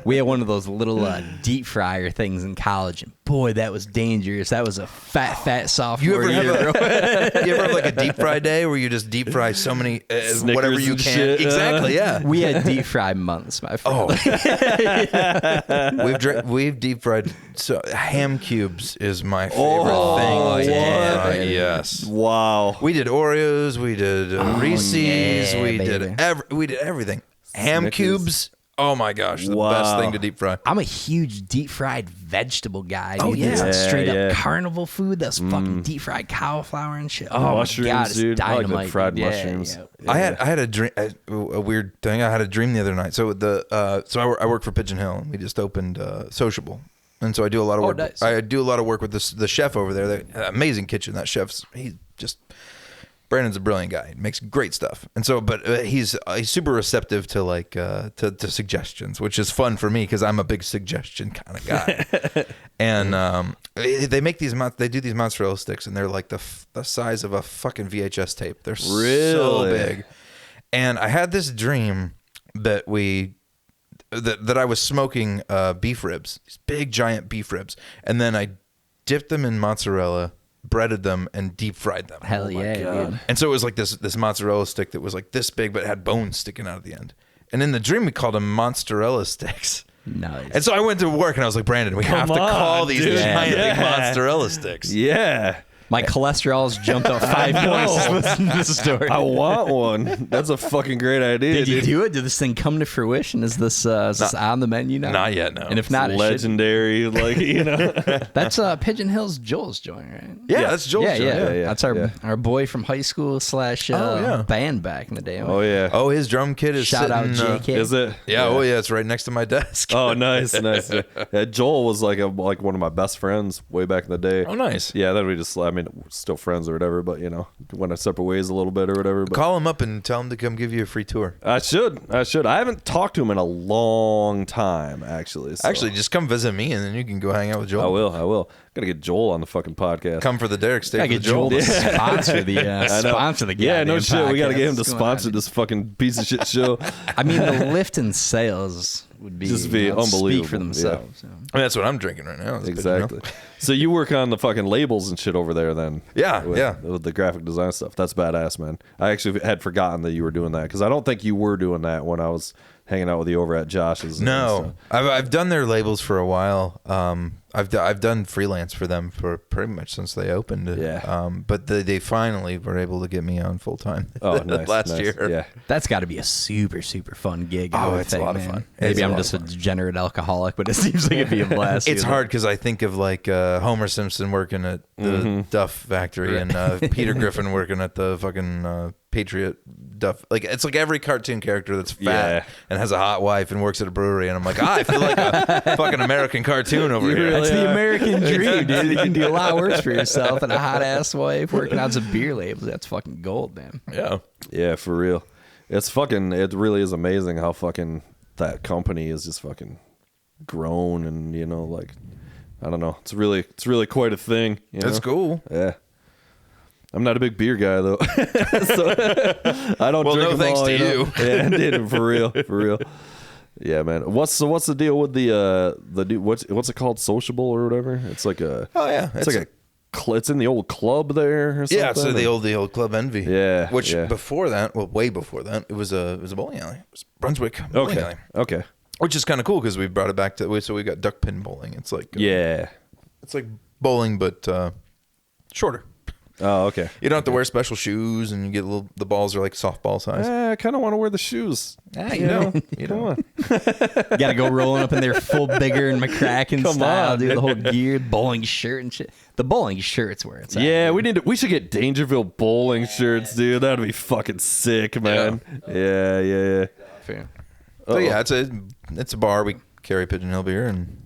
We had one of those little deep fryer things in college, and boy, that was dangerous. That was a fat sophomore year. You ever have like a deep fry day where you just deep fry so many whatever you can? Shit. Exactly. Yeah. We had deep fry months, my friend. We've deep fried ham cubes is my favorite thing. Yes. Wow. We did Oreos. We did Reese's. We did everything. Ham cubes. Oh my gosh, the best thing to deep fry. I'm a huge deep fried vegetable guy. Dude. That's straight up carnival food. That's fucking deep fried cauliflower and shit. Oh mushrooms, my god, it's dude. dynamite. I like the fried mushrooms. Yeah. I had a dream, a weird thing. I had a dream the other night. So I work for Pigeon Hill, and we just opened Sociable. And so I do a lot of work. Nice. I do a lot of work with the chef over there. Amazing kitchen. That chef's Brandon's a brilliant guy. He makes great stuff. And so, but he's super receptive to like to suggestions, which is fun for me because I'm a big suggestion kind of guy. And they make they do these mozzarella sticks, and they're like the size of a fucking VHS tape. They're so big. And I had this dream that that I was smoking beef ribs, these big giant beef ribs, and then I dipped them in mozzarella, breaded them, and deep fried them. Hell dude. And so it was like this mozzarella stick that was like this big, but it had bones sticking out at the end. And in the dream, we called them mozzarella sticks. Nice. And so I went to work, and I was like, Brandon, we have to call these giant big mozzarella sticks. Yeah. My cholesterol's jumped up 5 points listening to this story. I want one. That's a fucking great idea. Did you dude. do it? Did this thing come to fruition? Is this on the menu now? Not yet, no. And if not, Legendary, like, you know. that's Pigeon Hill's Joel's joint, right? Yeah, that's Joel's joint. Yeah. That's our boy from high school / band back in the day. Oh, yeah. Oh, his drum kit is Shout out sitting, JK. Is it? Yeah, oh yeah, it's right next to my desk. Oh, nice. Yeah, Joel was like one of my best friends way back in the day. Oh, nice. Yeah, then we're still friends or whatever, but, you know, went our separate ways a little bit or whatever. But Call him up and tell him to come give you a free tour. I should. I haven't talked to him in a long time, actually. So. Actually, just come visit me, and then you can go hang out with Joel. I will. Gotta get Joel on the fucking podcast. Come for the Derek, stay I for the get Joel to Joel. sponsor the Yeah, no goddamn shit. We gotta get him to podcast. What's going sponsor on? this fucking piece of shit show. I mean, the lift in sales would be Just be unbelievable. Speak for themselves. Yeah. So. I mean, that's what I'm drinking right now. is Exactly. Pigeon Hill. So you work on the fucking labels and shit over there, then? Yeah, with the graphic design stuff. That's badass, man. I actually had forgotten that you were doing that because I don't think you were doing that when I was hanging out with you over at Josh's. No, I've done their labels for a while. I've done freelance for them for pretty much since they opened. Yeah. But they finally were able to get me on full time. Oh, nice. last nice. year. Yeah. That's got to be a super, super fun gig. I Oh, would it's a think, lot of man. fun. Maybe It's a I'm lot just a of fun. degenerate alcoholic, but it seems like it'd be a blast. It's hard because I think of like Homer Simpson working at the Duff factory and Peter Griffin working at the fucking Patriot Duff. Like it's like every cartoon character that's fat and has a hot wife and works at a brewery, and I'm like, I feel like a fucking American cartoon over here. That's the American dream, dude. You can do a lot worse for yourself and a hot ass wife working on some beer labels. That's fucking gold, man. Yeah. Yeah, for real. It really is amazing how fucking that company is just fucking grown and, you know, like, I don't know. It's really quite a thing. You know? That's cool. Yeah. I'm not a big beer guy though, so I don't. Well, drink no them thanks all, to you know? you. Yeah, dude, for real. Yeah, man. What's the deal with the what's it called? Sociable or whatever? It's like a. Oh yeah, It's like it's in the old club there or something. Yeah, so the old Club Envy. Yeah, Which yeah. before that, well, way before that, it was a bowling alley. It was Brunswick bowling alley. Okay. Which is kind of cool because we brought it back to so we got duck pin bowling. It's like Yeah. it's like bowling but shorter. Oh, okay. You don't have to wear special shoes, and you get the balls are like softball size. I kind of want to wear the shoes. You know, Come on. You got to go rolling up in there full bigger and McCracken Come style, on. dude. The whole gear, bowling shirt and shit. The bowling shirt's where it's at. Yeah, dude. we should get Dangerville bowling shirts, dude. That'd be fucking sick, man. Yeah. Fair. So yeah, it's a bar. We carry Pigeon Hill beer and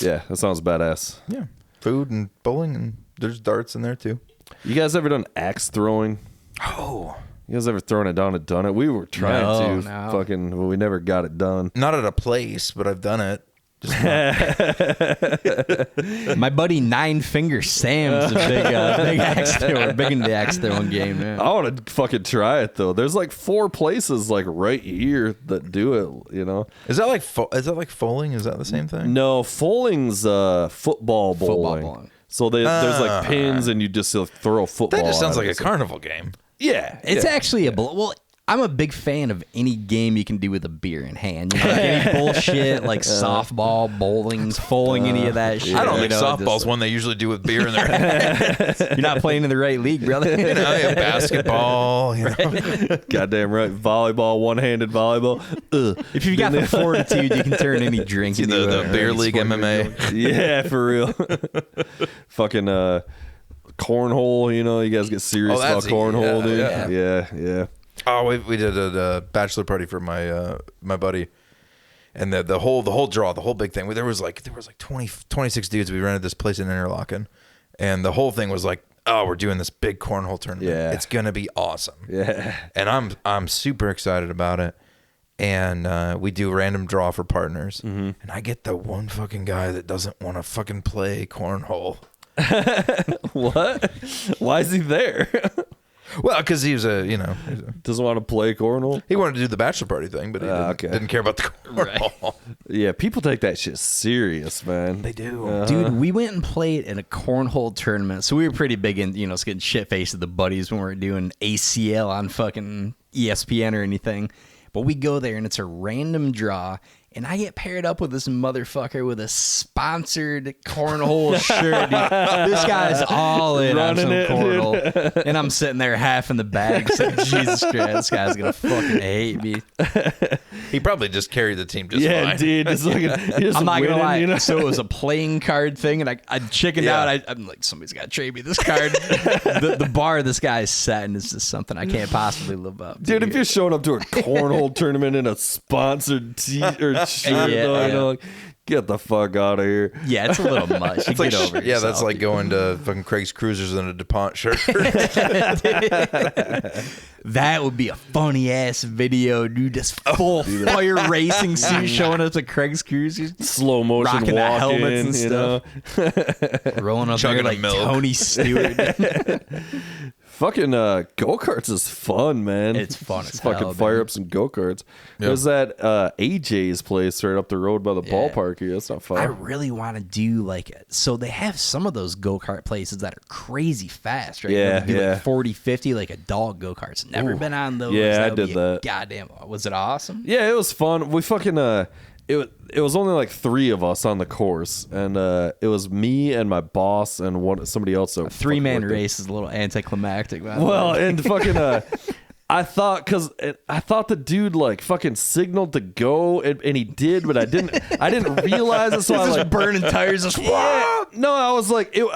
Yeah, that sounds badass. yeah, food and bowling, and there's darts in there too. You guys ever done axe throwing? Oh, You guys ever thrown it down and done it? We were trying to No. fucking, well, we never got it done. not at a place, but I've done it. Just My buddy Nine Finger Sam's a big axe thrower, big into the axe throwing game, man. I want to fucking try it though. There's like 4 places like right here that do it. You know? is that like foaling? Is that the same thing? No, foaling's football bowling. bowling. So there's like pins and you just throw a football. That just sounds at like it. a carnival game. Yeah, It's actually well, I'm a big fan of any game you can do with a beer in hand. You know, like any bullshit like softball, bowling, foaling, any of that shit. I don't you think know, softball's just- one they usually do with beer in their hand. You're not playing in the right league, brother. You know, yeah, basketball. You know. goddamn right. Volleyball, one-handed volleyball. Ugh. If you've got the fortitude, you can turn any drink into the a beer league sport. MMA. Yeah, for real. Fucking cornhole. You know, you guys get serious Oh, about that's cornhole, yeah, dude. Yeah. Oh, we did a bachelor party for my buddy, and the whole draw, the whole big thing. There was like 26 dudes. We rented this place in Interlaken, and the whole thing was like, oh, we're doing this big cornhole tournament. Yeah. It's gonna be awesome. Yeah. And I'm super excited about it. And we do random draw for partners, and I get the one fucking guy that doesn't want to fucking play cornhole. What? Why is he there? Well, because he was Doesn't want to play cornhole? he wanted to do the bachelor party thing, but he didn't care about the cornhole. Yeah, people take that shit serious, man. They do. Dude, we went and played in a cornhole tournament. So we were pretty big in, getting shit faced with the buddies when we were doing ACL on fucking ESPN or anything. But we go there and it's a random draw. And I get paired up with this motherfucker with a sponsored cornhole shirt. Dude. This guy's all in on some cornhole. And I'm sitting there half in the bag. Like, Jesus Christ, this guy's going to fucking hate me. He probably just carried the team just fine. Yeah, dude. Just like, I'm not going to lie. You know? So it was a playing card thing, and I chickened out. I'm like, somebody's got to trade me this card. the bar this guy's setting is just something I can't possibly live up to. Dude, if you're showing up to a cornhole tournament in a sponsored shirt, like, get the fuck out of here. Yeah, it's a little much. You get over yourself, that's like going to fucking Craig's Cruisers in a DuPont shirt. That would be a funny ass video, dude. Just full fire racing suit showing up to Craig's Cruisers, slow motion rocking the helmets and stuff, rolling up there like Tony Stewart. Fucking go-karts is fun, man. It's fun as fucking hell, fire man. up some go-karts. Yep. There's that AJ's place right up the road by the ballpark here. That's not far. I really want to do so they have some of those go-kart places that are crazy fast, right? Yeah, They do yeah. like 40, 50, like a dog go-karts. Never been on those. Yeah, That I would did be that. Goddamn, was it awesome? Yeah, it was fun. We fucking it was only like 3 of us on the course, and it was me and my boss and somebody else. A 3-man race is a little anticlimactic. Man. Well, and fucking I thought the dude like fucking signaled to go, and he did, but I didn't realize it. So I was like burning tires. Just no, I was like late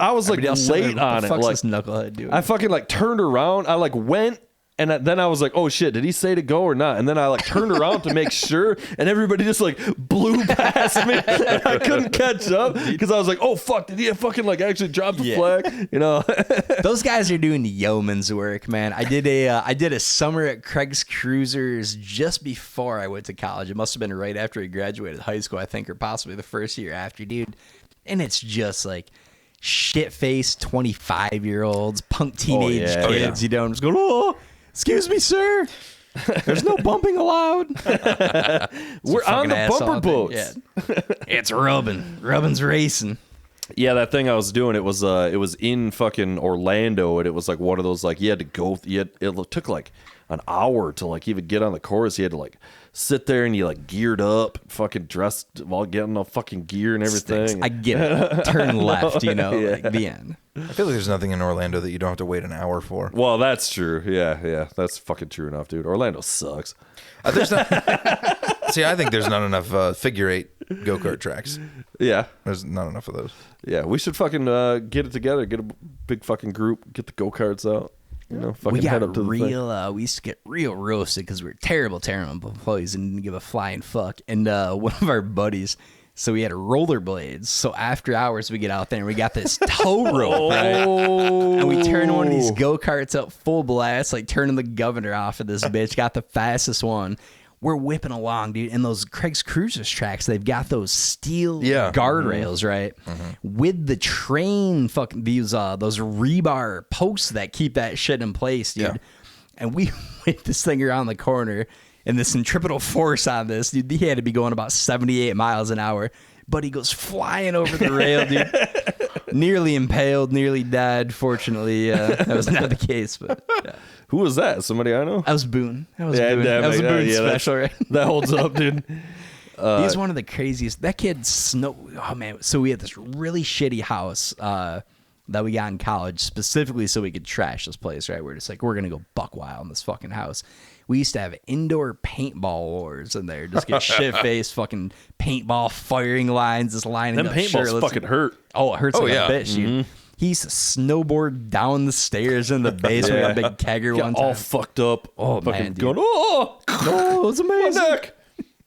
on it. Fuck's Like this knucklehead doing? I fucking like turned around. I like went. And then I was like, oh shit, did he say to go or not? And then I like turned around to make sure, and everybody just like blew past me. And I couldn't catch up because I was like, oh fuck, did he fucking like actually drop the flag? You know? Those guys are doing yeoman's work, man. I did a summer at Craig's Cruisers just before I went to college. It must have been right after I graduated high school, I think, or possibly the first year after, dude. And it's just like shit-faced 25-year-olds, punk teenage kids, you know, I'm just going, oh, excuse me, sir. There's no bumping allowed. We're on the bumper boats. Yeah. It's rubbin's racing. Yeah, that thing I was doing, it was in fucking Orlando, and it was like one of those like you had to go. It took like an hour to like even get on the course. You had to like sit there and you like geared up, fucking dressed while getting all fucking gear and everything. Stinks. I get it. Turn left, you know, like the end. I feel like there's nothing in Orlando that you don't have to wait an hour for. Well, that's true. Yeah, that's fucking true enough, dude. Orlando sucks. See, I think there's not enough figure 8 go-kart tracks. Yeah, There's not enough of those. yeah. We should fucking get it together. Get a big fucking group. Get the go-karts out. You know, fucking We head got up to the thing. we used to get real roasted because we were terrible employees and didn't give a flying fuck. And one of our buddies, so we had rollerblades. So after hours, we get out there and we got this tow rope, right? And we turn one of these go-karts up full blast, like turning the governor off of this bitch. Got the fastest one. We're whipping along, dude. And those Craig's Cruisers tracks, they've got those steel guardrails, right? With the train fucking those rebar posts that keep that shit in place, dude. Yeah. And we whipped this thing around the corner, and the centripetal force on this, dude, he had to be going about 78 miles an hour. But he goes flying over the rail, dude. Nearly impaled, nearly died. Fortunately, that was not the case. But yeah. Who was that? Somebody I know? That was Boone. That was Yeah, Boone. damn That was it. a Boone Yeah, special, right? That holds up, dude. He's one of the craziest. That kid oh man. So we had this really shitty house that we got in college specifically so we could trash this place, right? We're just like, we're gonna go buck wild in this fucking house. We used to have indoor paintball wars in there. Just get shit-faced fucking paintball firing lines, just lining Them up paintballs shirtless. fucking hurt. Oh, it hurts like yeah. a bitch, dude. He used to snowboard down the stairs in the basement. Yeah. We got a big kegger Got one all time. fucked up. Oh, fucking man, dude. going, oh, Oh, it's amazing. my neck.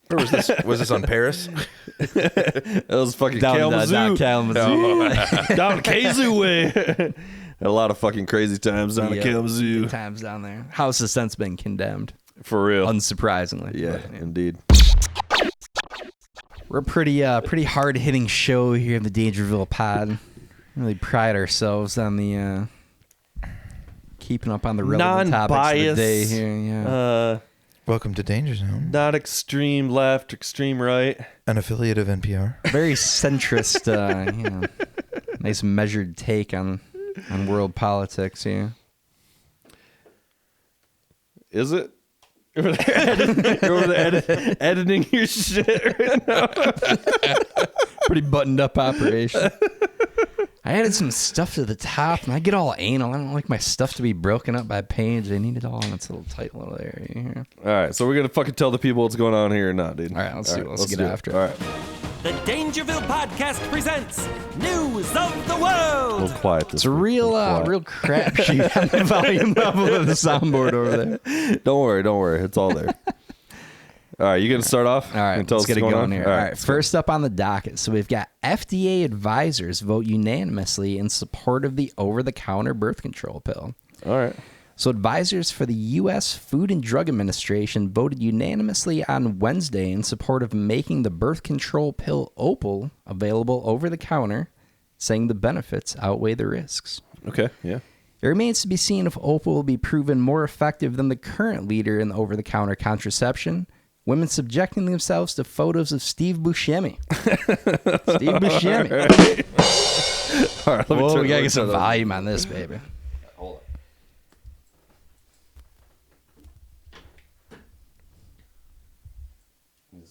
Where was this? Was this on Paris? That was fucking Down Kalamazoo. Kalamazoo. Down Kazoo way. Had a lot of fucking crazy times down at Kalamazoo. Good times down there. House has since been condemned, For real. unsurprisingly. Yeah, But, indeed. we're a pretty hard hitting show here in the Dangerville pod. Really pride ourselves on the keeping up on the relevant topics of the day here. Yeah. Welcome to Danger Zone, Not extreme left, extreme right. an affiliate of NPR. Very centrist, nice measured take on world politics here. Is it? You're over there editing your shit right now. Pretty buttoned up operation. I added some stuff to the top, and I get all anal. I don't like my stuff to be broken up by page. I need it all in its little tight little area here. All right, so we're going to fucking tell the people what's going on here or not, dude. All right, let's get after it. All right. The Dangerville podcast presents News of the World. A little quiet this It's a real crapshoot on the volume level of the soundboard over there. Don't worry. It's all there. All right, you going to start off? All right, let's get it going here. All right, first up on the docket. So we've got FDA advisors vote unanimously in support of the over-the-counter birth control pill. All right. So advisors for the U.S. Food and Drug Administration voted unanimously on Wednesday in support of making the birth control pill Opal available over the counter, saying the benefits outweigh the risks. Okay, yeah. It remains to be seen if Opal will be proven more effective than the current leader in over-the-counter contraception, women subjecting themselves to photos of Steve Buscemi. Steve Buscemi. All right, Whoa, we gotta get some volume on this, baby. Hold on.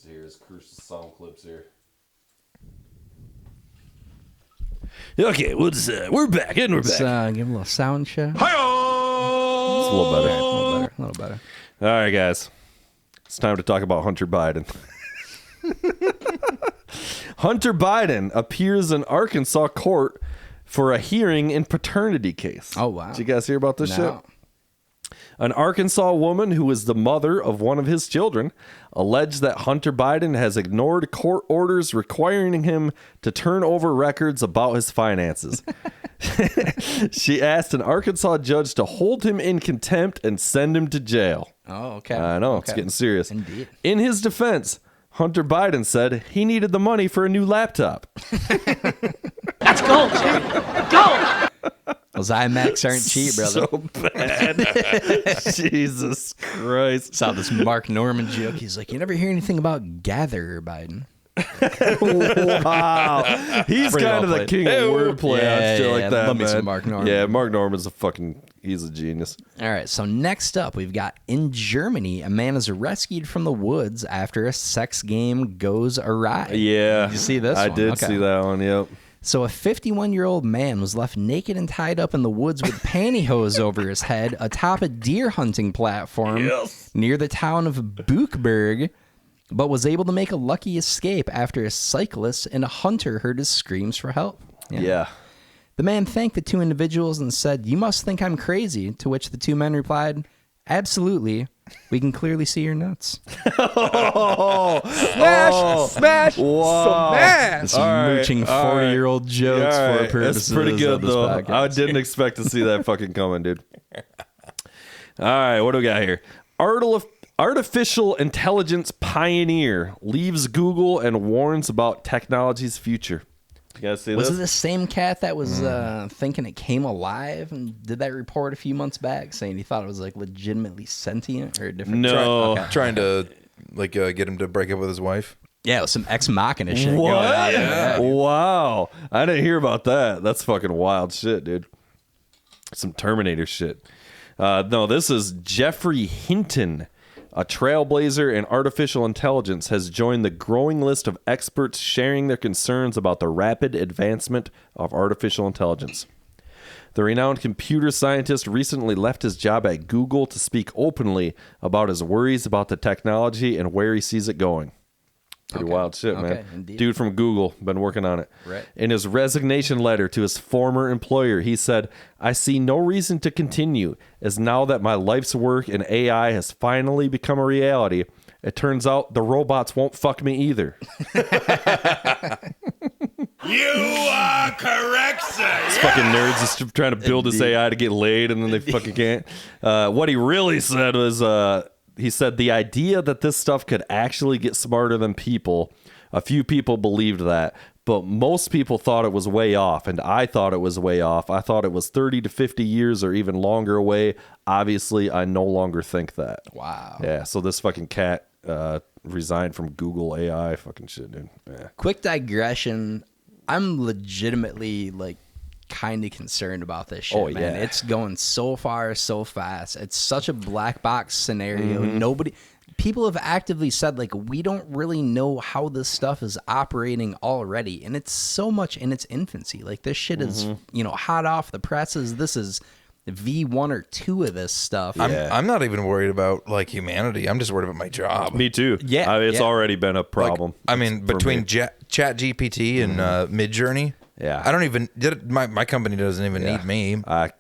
Here's Crucial sound clips here. Okay, we're back, and we're Let's back. give a little sound check. It's a little better. A little better. All right, guys. It's time to talk about Hunter Biden. Hunter Biden appears in Arkansas court for a hearing in paternity case. Oh, wow. Did you guys hear about this shit? No. An Arkansas woman who is the mother of one of his children alleged that Hunter Biden has ignored court orders requiring him to turn over records about his finances. She asked an Arkansas judge to hold him in contempt and send him to jail. Oh, okay. I know, Okay. it's getting serious. Indeed. In his defense, Hunter Biden said he needed the money for a new laptop. That's gold, Jimmy. Gold. Those IMAX aren't cheap, brother. So bad. Jesus Christ. Saw this Mark Norman joke. He's like, you never hear anything about Gather, Biden. Wow. He's Pretty kind of well the played. king of wordplay Yeah, on shit yeah, like that, love me man. some Mark Norman. Yeah, Mark Norman's he's a genius. All right, so next up, we've got in Germany, a man is rescued from the woods after a sex game goes awry. Yeah. Did you see this I one? did Okay. see that one, yep. So a 51-year-old man was left naked and tied up in the woods with pantyhose over his head atop a deer hunting platform near the town of Buchberg, but was able to make a lucky escape after a cyclist and a hunter heard his screams for help. Yeah. The man thanked the two individuals and said, "You must think I'm crazy," to which the two men replied, "Absolutely. We can clearly see your nuts." Smash! Wow. Smash! This All right, mooching all right. 40-year-old jokes Yeah, all for right. purposes That's pretty good, of this though. podcast. I didn't expect to see that fucking coming, dude. All right, what do we got here? Artificial intelligence pioneer leaves Google and warns about technology's future. You guys see Was this? it the same cat that was thinking it came alive and did that report a few months back saying he thought it was like legitimately sentient or a different? No. Okay. Trying to get him to break up with his wife. Yeah, it was some ex machina shit. What? Going on there. Wow. I didn't hear about that. That's fucking wild shit, dude. Some Terminator shit. No, this is Jeffrey Hinton, a trailblazer in artificial intelligence, has joined the growing list of experts sharing their concerns about the rapid advancement of artificial intelligence. The renowned computer scientist recently left his job at Google to speak openly about his worries about the technology and where he sees it going. Pretty Okay. wild shit, Okay, man. indeed. Dude from Google, been working on it. Right. In his resignation letter to his former employer, he said, "I see no reason to continue, as now that my life's work in AI has finally become a reality, it turns out the robots won't fuck me either." You are correct, sir. These fucking nerds just trying to build this AI to get laid, and then they fucking can't. What he really said was, he said the idea that this stuff could actually get smarter than people, a few people believed that, but most people thought it was way off, and I thought it was way off. I thought it was 30 to 50 years or even longer away. Obviously, I no longer think that. Wow. Yeah, so this fucking cat resigned from Google AI fucking shit, dude. Yeah. Quick digression. I'm legitimately like kind of concerned about this shit, man. It's going so far, so fast. It's such a black box scenario. People have actively said, like, we don't really know how this stuff is operating already. And it's so much in its infancy. Like, this shit is, hot off the presses. This is V1 or 2 of this stuff. I'm not even worried about, like, humanity. I'm just worried about my job. Me too. Yeah. It's already been a problem. Like, I mean, between ChatGPT and Midjourney, I don't even, my company doesn't even need me. I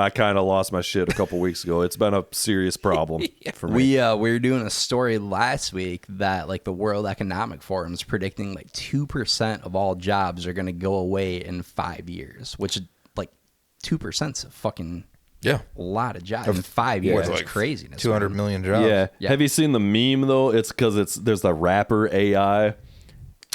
kind of lost my shit a couple weeks ago. It's been a serious problem for me. We were doing a story last week that, like, the World Economic Forum is predicting like 2% of all jobs are going to go away in 5 years, which, like, 2% is a fucking lot of jobs in 5 years. It's like craziness. 200 million jobs. Yeah. Have you seen the meme though? It's because there's the rapper AI.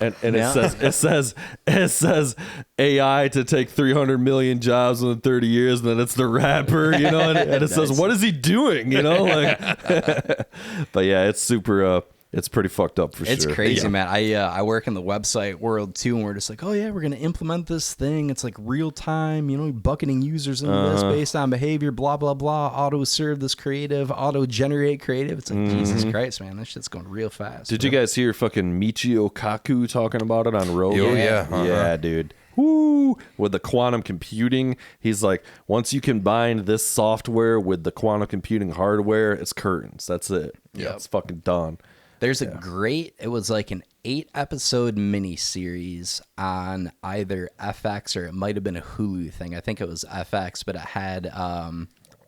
And it says AI to take 300 million jobs within 30 years, and then it's the rapper, and it says, what is he doing, like, but yeah, it's super, it's pretty fucked up for sure. It's crazy, man. I work in the website world too, and we're just like, oh yeah, we're gonna implement this thing. It's like real time, bucketing users into this based on behavior, blah blah blah. Auto serve this creative, auto generate creative. It's like Jesus Christ, man, this shit's going real fast. Did you guys hear fucking Michio Kaku talking about it on Rogan? Oh yeah, yeah, dude. Woo! With the quantum computing, he's like, once you combine this software with the quantum computing hardware, it's curtains. That's it. Yeah, it's fucking done. There's it was like an 8-episode miniseries on either FX or it might have been a Hulu thing. I think it was FX, but it had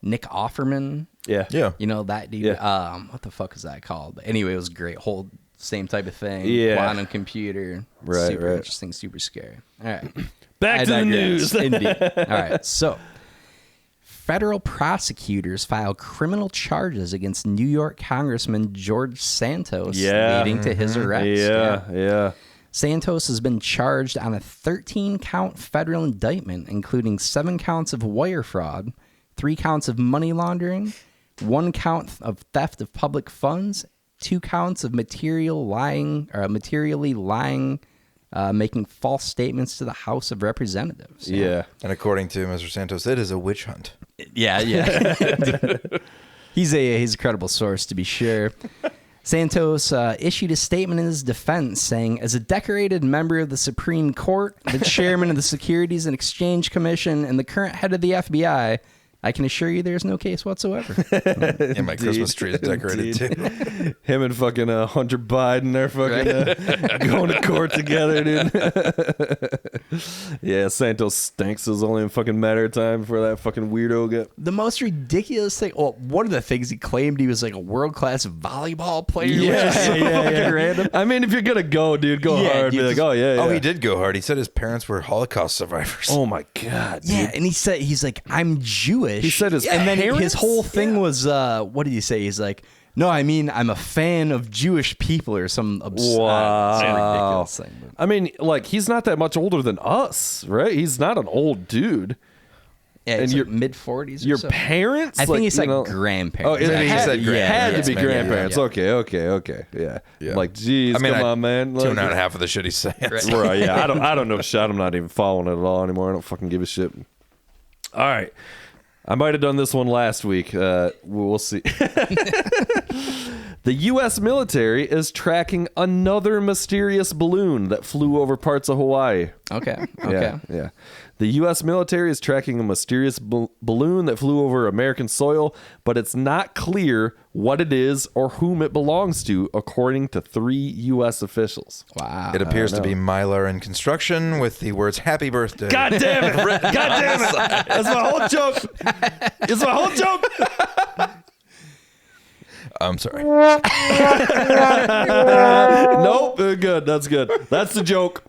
Nick Offerman. Yeah. That dude. Yeah. What the fuck is that called? But anyway, it was great. Whole same type of thing. Yeah. Quantum computer. Right. Super interesting, super scary. All right. Back to the news. Indeed. All right. So, federal prosecutors filed criminal charges against New York Congressman George Santos, leading to his arrest. Yeah. Santos has been charged on a 13-count federal indictment, including 7 counts of wire fraud, 3 counts of money laundering, 1 count of theft of public funds, 2 counts of materially lying, making false statements to the House of Representatives. Yeah. And according to Mr. Santos, it is a witch hunt. Yeah. He's a credible source, to be sure. Santos issued a statement in his defense saying, as a decorated member of the Supreme Court, the chairman of the Securities and Exchange Commission, and the current head of the FBI, I can assure you there's no case whatsoever. And my Christmas tree is decorated too. Him and fucking Hunter Biden, they're fucking going to court together, dude. Yeah, Santos stinks. It was only a fucking matter of time before that fucking weirdo got... The most ridiculous thing... Well, one of the things he claimed he was like a world-class volleyball player. Yeah, which is so fucking random. I mean, if you're going to go, dude, go hard. Be like, Oh, he did go hard. He said his parents were Holocaust survivors. Oh, my God, dude. Yeah, and he's like, I'm Jewish. He said his and then parents? his whole thing was, what did he say? He's like, no, I mean, I'm a fan of Jewish people or some ridiculous thing. I mean, like, he's not that much older than us, right? He's not an old dude. Yeah, and your mid-40s. Your parents? I think he said grandparents. Oh, it had to be grandparents. Yeah. Okay. Yeah. Like, geez, come on, man. Like, tune out half of the shit he's saying. Right, yeah. I don't know shit. I'm not even following it at all anymore. I don't fucking give a shit. All right. I might have done this one last week. We'll see. The U.S. military is tracking another mysterious balloon that flew over parts of Hawaii. Okay. Yeah. The U.S. military is tracking a mysterious balloon that flew over American soil, but it's not clear what it is or whom it belongs to, according to 3 U.S. officials. Wow. It appears to be Mylar in construction with the words "Happy Birthday." God damn it! God damn it! That's my whole joke. It's my whole joke. I'm sorry. Nope. Good. That's good. That's the joke.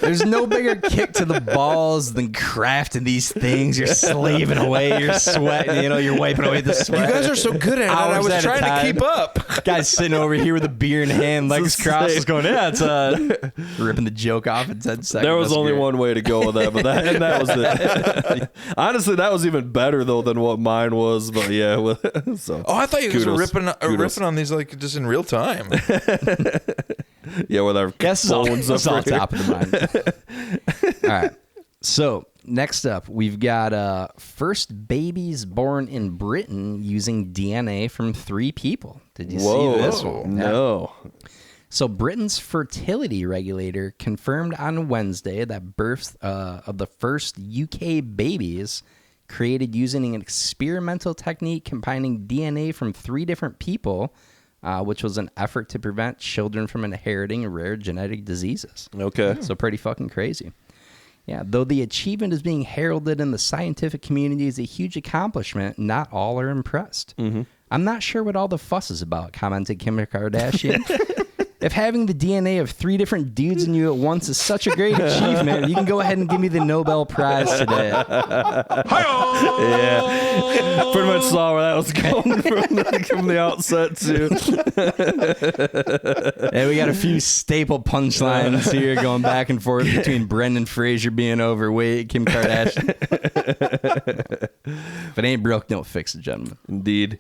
There's no bigger kick to the balls than crafting these things. You're slaving away. You're sweating. You're wiping away the sweat. You guys are so good at it. I was trying to keep up. Guy's sitting over here with a beer in hand, legs crossed, is going, it's ripping the joke off in 10 seconds. There was only one way to go with that, but that was it. Honestly, that was even better though than what mine was. But yeah, so. Oh, I thought you guys were ripping on these like just in real time. Yeah, with our phones up on top of the mind. All right. So next up, we've got first babies born in Britain using DNA from 3 people. Did you see this one? No. So Britain's fertility regulator confirmed on Wednesday that births of the first UK babies created using an experimental technique combining DNA from 3 different people, which was an effort to prevent children from inheriting rare genetic diseases. Okay. So pretty fucking crazy. Yeah, though the achievement is being heralded in the scientific community as a huge accomplishment, not all are impressed. Mm-hmm. I'm not sure what all the fuss is about, commented Kim Kardashian. If having the DNA of 3 different dudes in you at once is such a great achievement, you can go ahead and give me the Nobel Prize today. Yeah. Pretty much saw where that was going from the outset, too. And we got a few staple punchlines here going back and forth between Brendan Fraser being overweight, Kim Kardashian. If it ain't broke, don't fix it, gentlemen. Indeed.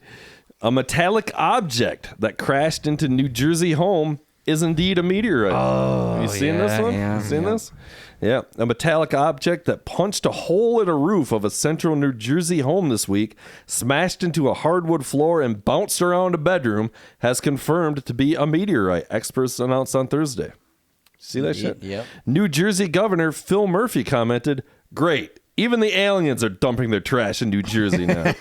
A metallic object that crashed into New Jersey home is indeed a meteorite. Have you seen this one? Yeah, you seen this? Yeah. A metallic object that punched a hole in a roof of a central New Jersey home this week, smashed into a hardwood floor, and bounced around a bedroom, has confirmed to be a meteorite, experts announced on Thursday. See that shit? Yep. New Jersey Governor Phil Murphy commented, "Great. Even the aliens are dumping their trash in New Jersey now."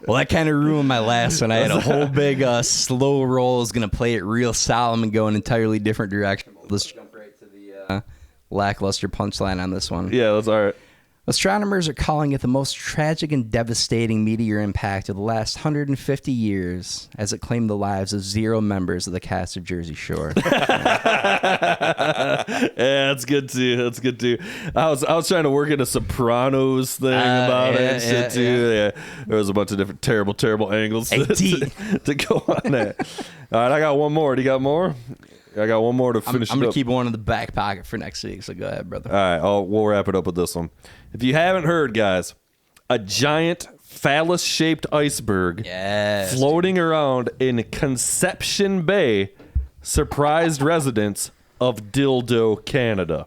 Well, that kind of ruined my last one. I had a whole big slow roll. I was going to play it real solemn and go an entirely different direction. Let's jump right to the lackluster punchline on this one. Yeah, that's all right. Astronomers are calling it the most tragic and devastating meteor impact of the last 150 years, as it claimed the lives of 0 members of the cast of Jersey Shore. Yeah, that's good too. That's good too. I was trying to work in a Sopranos thing about it and shit too. Yeah, there was a bunch of different terrible angles to go on that. All right, I got one more. Do you got more? I got one more to finish. I'm gonna keep one in the back pocket for next week. So go ahead, brother. All right, we'll wrap it up with this one. If you haven't heard, guys, a giant phallus-shaped iceberg floating around in Conception Bay surprised residents of Dildo, Canada.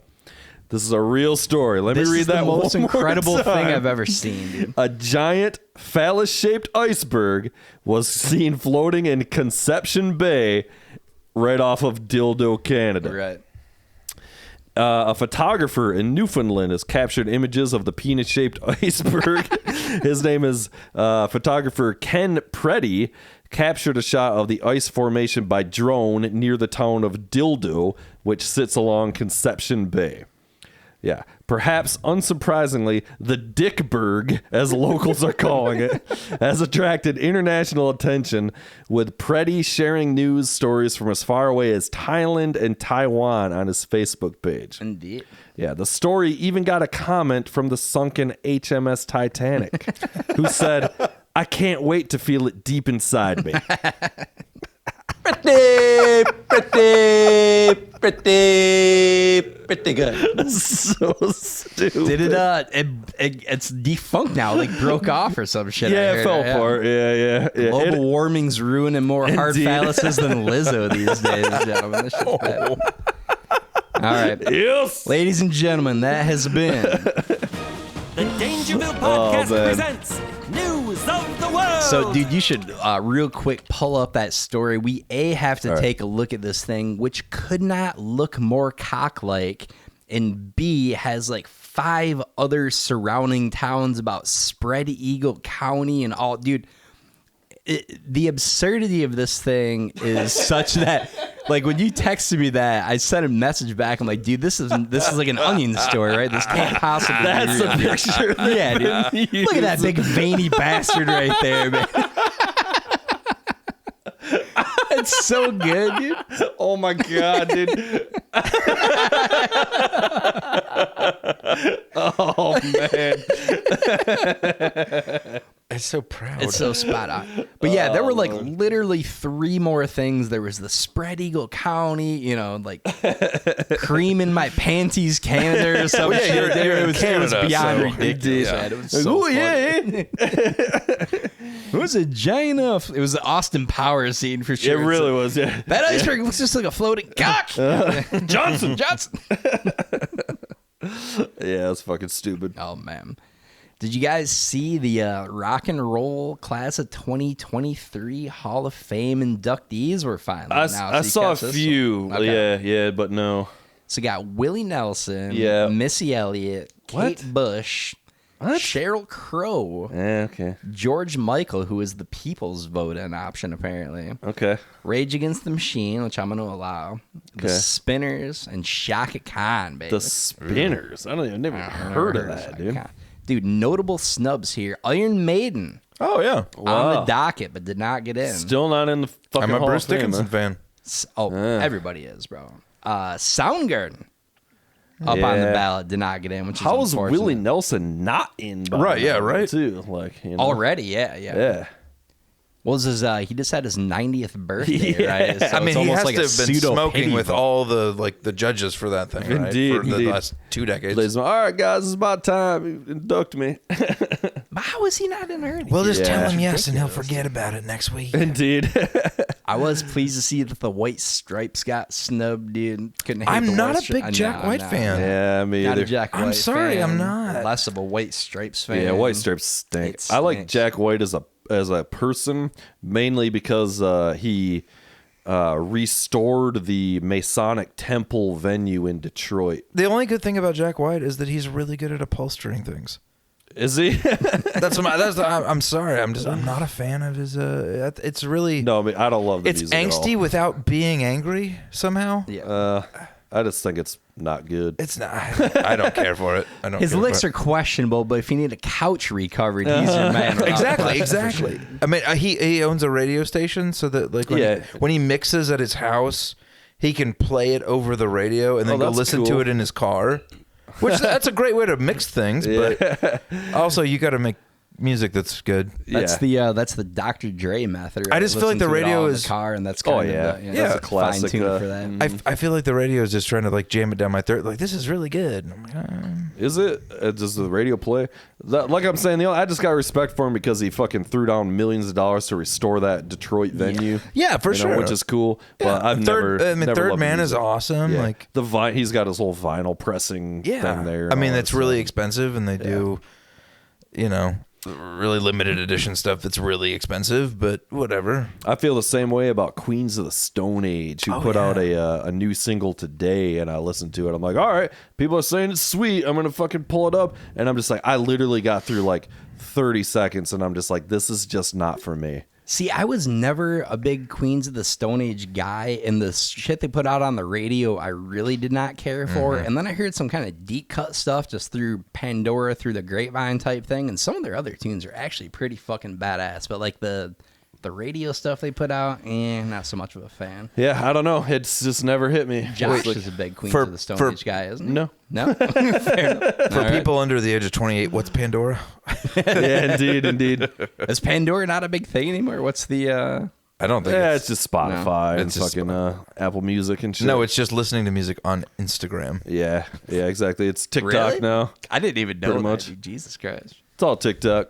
This is a real story. Let me read that one more time. This is the most incredible thing I've ever seen, dude. A giant phallus-shaped iceberg was seen floating in Conception Bay right off of Dildo, Canada. Right. A photographer in Newfoundland has captured images of the penis-shaped iceberg. His name is photographer Ken Preddy. Captured a shot of the ice formation by drone near the town of Dildo, which sits along Conception Bay. Yeah, perhaps unsurprisingly, the Dickberg, as locals are calling it, has attracted international attention, with Preddy sharing news stories from as far away as Thailand and Taiwan on his Facebook page. Indeed. Yeah, the story even got a comment from the sunken HMS Titanic, who said, "I can't wait to feel it deep inside me." Pretty good. So stupid. Did it's defunct now, like broke off or some shit. Yeah, it fell apart. Yeah. Global warming's ruining more hard phalluses than Lizzo these days, gentlemen. This shit's bad. All right. Yes. Ladies and gentlemen, that has been The Dangerville Podcast presents News of the World. So, dude, you should real quick pull up that story. We have to take a look at this thing, which could not look more cock-like, and B, has like 5 other surrounding towns about Spread Eagle County and all. Dude, the absurdity of this thing is such that, like, when you texted me that, I sent a message back. I'm like, dude, this is like an Onion story, right? This can't possibly That's be real. a picture. Yeah, dude. Look at that big veiny bastard right there, man. It's so good, dude. Oh my god, dude. Oh man. It's so proud. It's so spot on. But yeah, there were like literally 3 more things. There was the Spread Eagle County, you know, like Cream in My Panties Canada or something. Well, yeah, you're in Canada, it was beyond so ridiculous. yeah. It was so funny. It was a giant enough. It was the Austin Powers scene for sure. It really was, yeah. That iceberg looks just like a floating cock. Johnson. Yeah, that's fucking stupid. Oh, man. Did you guys see the rock and roll class of 2023 Hall of Fame inductees were finally announced? I saw a few. Okay. Yeah, but no. So you got Willie Nelson, Yeah. Missy Elliott, Kate Bush, Sheryl Crow, Okay. George Michael, who is the people's vote-in option, apparently. Okay. Rage Against the Machine, which I'm going to allow. The Okay. Spinners, and Shaka Khan, baby. The Spinners. I've never heard of that, dude. Khan. Dude, notable snubs here. Iron Maiden Oh yeah, on the docket, but did not get in. Still not in the fucking I'm a Hall Bruce of Fame, Dickinson huh? fan. Everybody is, bro. Soundgarden up on the Yeah. ballot did not get in, which is How was unfortunate. Willie Nelson not in? Right, yeah, right. Too, like, you know. Already, yeah. Yeah. What was his? He just had his 90th birthday, Yeah. right? So I mean, it's he almost has like to a have been pseudo smoking pity with vote. all the judges for that thing, right? Indeed, For the indeed. last 2 decades. Ladies and all right, guys, it's about time. Induct me. But how was he not in early? We'll just Yeah. tell him yes, and he'll forget about it next week. Indeed. I was pleased to see that the White Stripes got snubbed, dude. Couldn't hate I'm the not White a big Jack White fan. Yeah, me Not either. a Jack White I'm sorry, fan, I'm not. Less of a White Stripes fan. Yeah, White Stripes stink. It I like stinks. Jack White as a person, mainly because he restored the Masonic Temple venue in Detroit. The only good thing about Jack White is that he's really good at upholstering things. Is he? I'm sorry. I'm not a fan of his. It's really No, I mean, I don't love the it's music at angsty all. without being angry somehow. Yeah. I just think it's not good. It's not. I don't care for it. I don't. His care licks for are questionable, but if you need a couch recovered, he's your man. it. Exactly. I mean, he owns a radio station, so that like when he mixes at his house, he can play it over the radio and then go that's listen to cool. it in his car. Which that's a great way to mix things, but also you got to make music that's good. That's the Dr. Dre method. Right? I just feel like the Listen to it radio all in is- the car, and that's kind of the, that's a classic. fine-tuned for that. I feel like the radio is just trying to like jam it down my throat. Like this is really good. And I'm like, Is it? Does the radio play? Like I'm saying, I just got respect for him because he fucking threw down millions of dollars to restore that Detroit venue. Yeah, for you know, sure. which is cool. But I've Third never loved Man the is music. awesome. Yeah. Like he's got his whole vinyl pressing thing there. I mean, and all that's that really stuff. expensive, and they do, really limited edition stuff that's really expensive. But whatever. I feel the same way about Queens of the Stone Age, who put out a new single today, and I listened to it. I'm like, all right, people are saying it's sweet. I'm gonna fucking pull it up, and I'm just like, I literally got through like 30 seconds, and I'm just like, this is just not for me. See, I was never a big Queens of the Stone Age guy, and the shit they put out on the radio, I really did not care for. And then I heard some kind of deep cut stuff just through Pandora, through the Grapevine type thing, and some of their other tunes are actually pretty fucking badass. But like the radio stuff they put out, not so much of a fan. Yeah, I don't know. It's just never hit me. Josh Like, is a big Queens for- of the Stone for- Age guy, isn't he? no. No? Fair enough. For people under the age of 28, what's Pandora? Yeah, indeed. Is Pandora not a big thing anymore? What's the... I don't think. Yeah, it's just Spotify and It's just fucking Apple Music and shit. No, it's just listening to music on Instagram. yeah, exactly. It's TikTok Really? now. I didn't even know Pretty that, much. dude. Jesus Christ. It's all TikTok.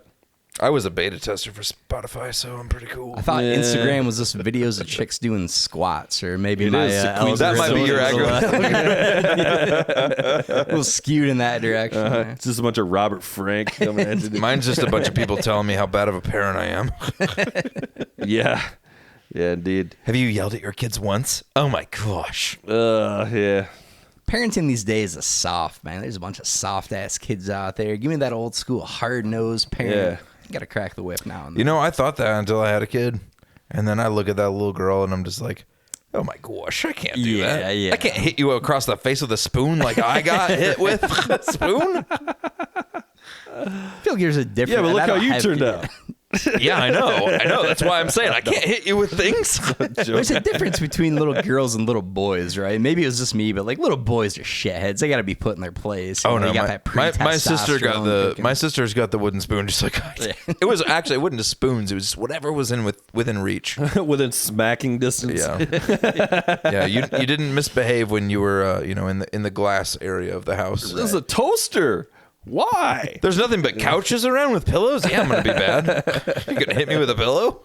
I was a beta tester for Spotify, so I'm pretty cool. I thought Yeah. Instagram was just videos of chicks doing squats, or maybe It my is. Queens of That might be your a little skewed in that direction. there. It's just a bunch of Robert Frank coming at you. Mine's just a bunch of people telling me how bad of a parent I am. Yeah, indeed. Have you yelled at your kids once? Oh my gosh. Yeah. Parenting these days is soft, man. There's a bunch of soft ass kids out there. Give me that old school hard nosed parent. Yeah. You gotta crack the whip now and then. You know, I thought that until I had a kid. And then I look at that little girl and I'm just like, oh my gosh, I can't do that. Yeah. I can't hit you across the face with a spoon like I got hit with a spoon. I feel like yours are different. Yeah, but and look I how don't you have turned kids. out. Yeah, I know. That's why I'm saying I can't hit you with things. There's a difference between little girls and little boys, right? Maybe it was just me, but like little boys are shitheads. They got to be put in their place. You Oh know, no, you got that my sister got pre-testosterone kicking. my sister's got the wooden spoon just like I did. It was actually it wasn't just spoons, it was just whatever was within reach. Within smacking distance. Yeah. Yeah, you didn't misbehave when you were in the glass area of the house. This is a toaster. Why? There's nothing but couches around with pillows? Yeah, I'm going to be bad. You're going to hit me with a pillow?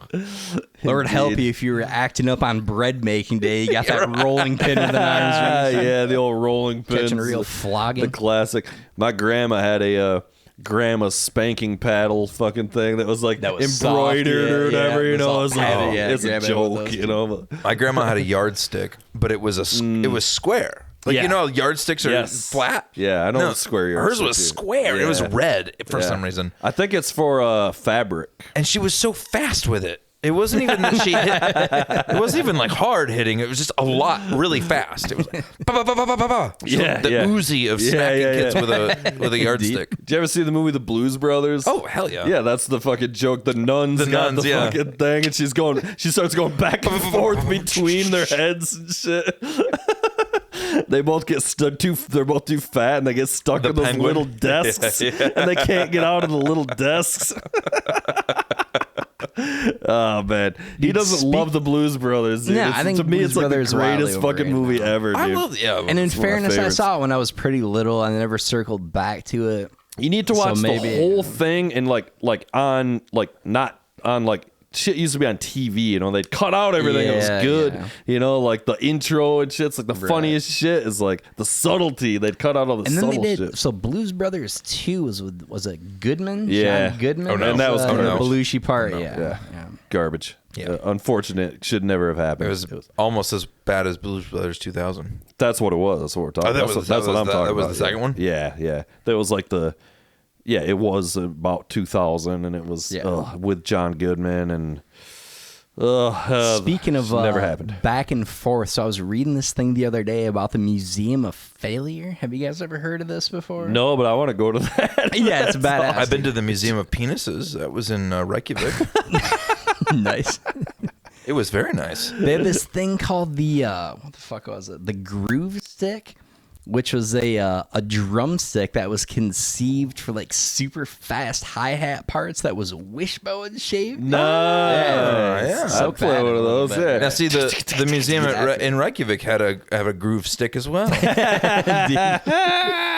Lord help you if you were acting up on bread making day. You got that rolling pin with an arms race. Yeah, the old rolling pin. Catching a real flogging. The classic. My grandma had a grandma spanking paddle fucking thing that was like embroidered or whatever, you know. It was like, it's a joke, you know. My grandma had a yardstick, but it was it was square. Like, you know, yardsticks are flat? Yeah, I know it's square yardstick. Hers was square. It was red for some reason. I think it's for fabric. And she was so fast with it. It wasn't even that she hit. It wasn't even like hard hitting. It was just a lot, really fast. It was like, ba, ba, ba, ba, ba, ba, ba. The Uzi of smacking kids with a yardstick. Did you ever see the movie The Blues Brothers? Oh, hell yeah. Yeah, that's the fucking joke. The nuns got the fucking thing, and she starts going back and forth between their heads and shit. They both get stuck they're both too fat, and they get stuck in those little desks, and they can't get out of the little desks. Oh man, he doesn't love the Blues Brothers. Dude. Yeah, I think to me, it's like the greatest fucking movie ever, dude. I love, and in fairness, I saw it when I was pretty little, and I never circled back to it. You need to watch the whole thing, and not on shit used to be on TV, you know, they'd cut out everything that was good, you know, like the intro and shit's like the funniest shit is like the subtlety. They'd cut out all the subtle shit. So Blues Brothers 2 was it Goodman? Yeah. John Goodman? Oh, no. And that was the Belushi part. Yeah. Garbage. Yeah. Unfortunate. Should never have happened. It was almost as bad as Blues Brothers 2000. That's what it was. That's what we're talking about. That's what I'm talking about. That was the second one? Yeah. That was like it was about 2000, and it was with John Goodman and speaking of never happened. Back and forth, so I was reading this thing the other day about the Museum of Failure. Have you guys ever heard of this before? No, but I want to go to that. Yeah, it's badass. I've been to the Museum of Penises. That was in Reykjavik. Nice. It was very nice. They had this thing called the what the fuck was it? The groove stick, which was a drumstick that was conceived for like super fast hi-hat parts that was wishbone shaped. Nice. So I'll play one of those. Yeah. Now see, the museum in Reykjavik had a groove stick as well.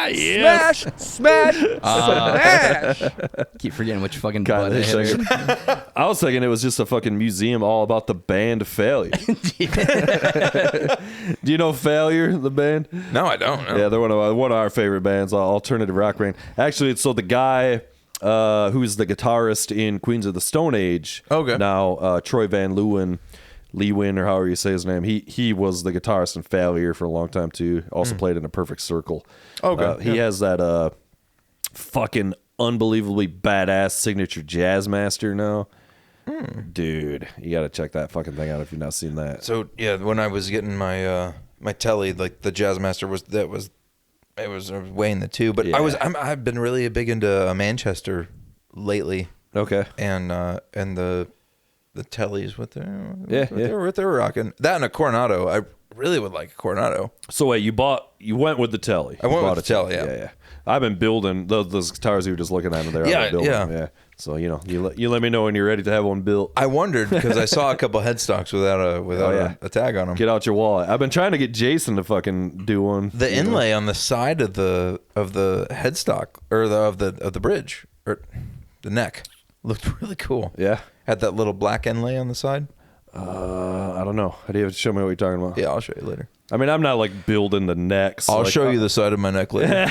Yes. Smash! Keep forgetting which fucking butt I hit. I was thinking it was just a fucking museum all about the band Failure. Do you know Failure, the band? No, I don't. No. Yeah, they're one of our favorite bands, alternative rock band. Actually, so the guy who's the guitarist in Queens of the Stone Age, now Troy Van Leeuwen, or however you say his name, he was the guitarist in Failure for a long time too. Also played in A Perfect Circle. He has that fucking unbelievably badass signature Jazzmaster now. Dude, you gotta check that fucking thing out if you've not seen that. So yeah, when I was getting my my telly, like the Jazzmaster was weighing the two, but I've been really big into Manchester lately. Okay. And the tellies what they were rocking that and a Coronado. I really would like a Coronado. So wait, you went with the telly. I went with the telly. Yeah. I've been building those guitars you were just looking at them there. Yeah. So you let me know when you're ready to have one built. I wondered because I saw a couple headstocks without a tag on them. Get out your wallet. I've been trying to get Jason to fucking do one. The inlay on the side of the headstock or of the bridge or the neck looked really cool. Yeah. Had that little black inlay on the side. I don't know. How do you have to show me what you're talking about? Yeah, I'll show you later. I mean, I'm not like building the necks. I'll show you the side of my neck later.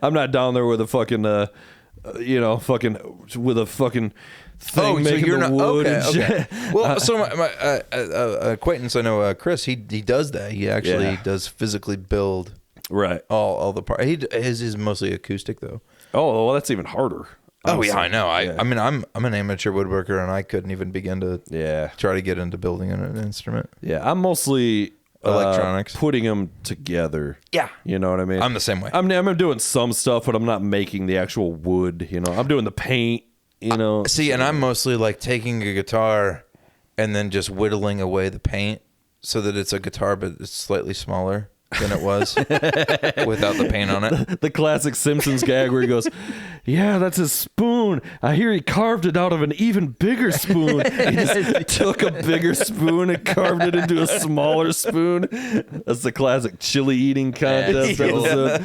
I'm not down there with a fucking, fucking with a fucking thing making the wood. Okay. Well, so my acquaintance I know, Chris, he does that. He actually does physically build all the parts. His is mostly acoustic though. Oh, well, that's even harder. Honestly. Oh yeah, I know. I mean, I'm an amateur woodworker, and I couldn't even begin to try to get into building an instrument. Yeah, I'm mostly electronics, putting them together. Yeah, you know what I mean. I'm the same way. I'm doing some stuff, but I'm not making the actual wood. You know, I'm doing the paint. You know, and I'm mostly like taking a guitar and then just whittling away the paint so that it's a guitar, but it's slightly smaller. than it was without the paint on it. The classic Simpsons gag where he goes, "Yeah, that's his spoon. I hear he carved it out of an even bigger spoon." He just took a bigger spoon and carved it into a smaller spoon. That's the classic chili eating contest episode.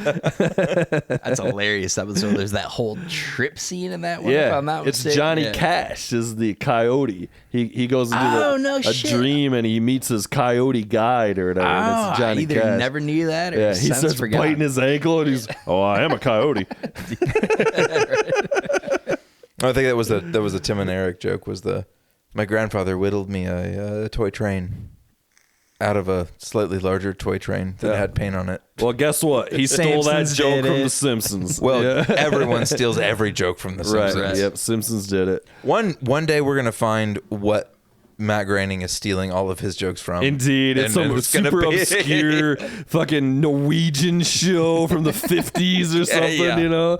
That's a hilarious episode. There's that whole trip scene in that one. If Yeah, I'm not it's mistaken. Johnny Yeah. Cash is the coyote. He goes into a shit. dream and he meets his coyote guide or whatever. and Oh, it's I Johnny either Cash. never knew that or Yeah, he since starts forgot. biting his ankle and he's, "Oh, I am a coyote." I think that was a Tim and Eric joke. My grandfather whittled me a toy train out of a slightly larger toy train that had paint on it. Well, guess what? He stole that Simpsons joke did from it. The Simpsons. Well, Yeah. everyone steals every joke from The Right. Simpsons. Yep. Simpsons did it. One day we're gonna find what Matt Groening is stealing all of his jokes from. Indeed, it's And some it's gonna super be- obscure fucking Norwegian show from the 50s or something. yeah. You know?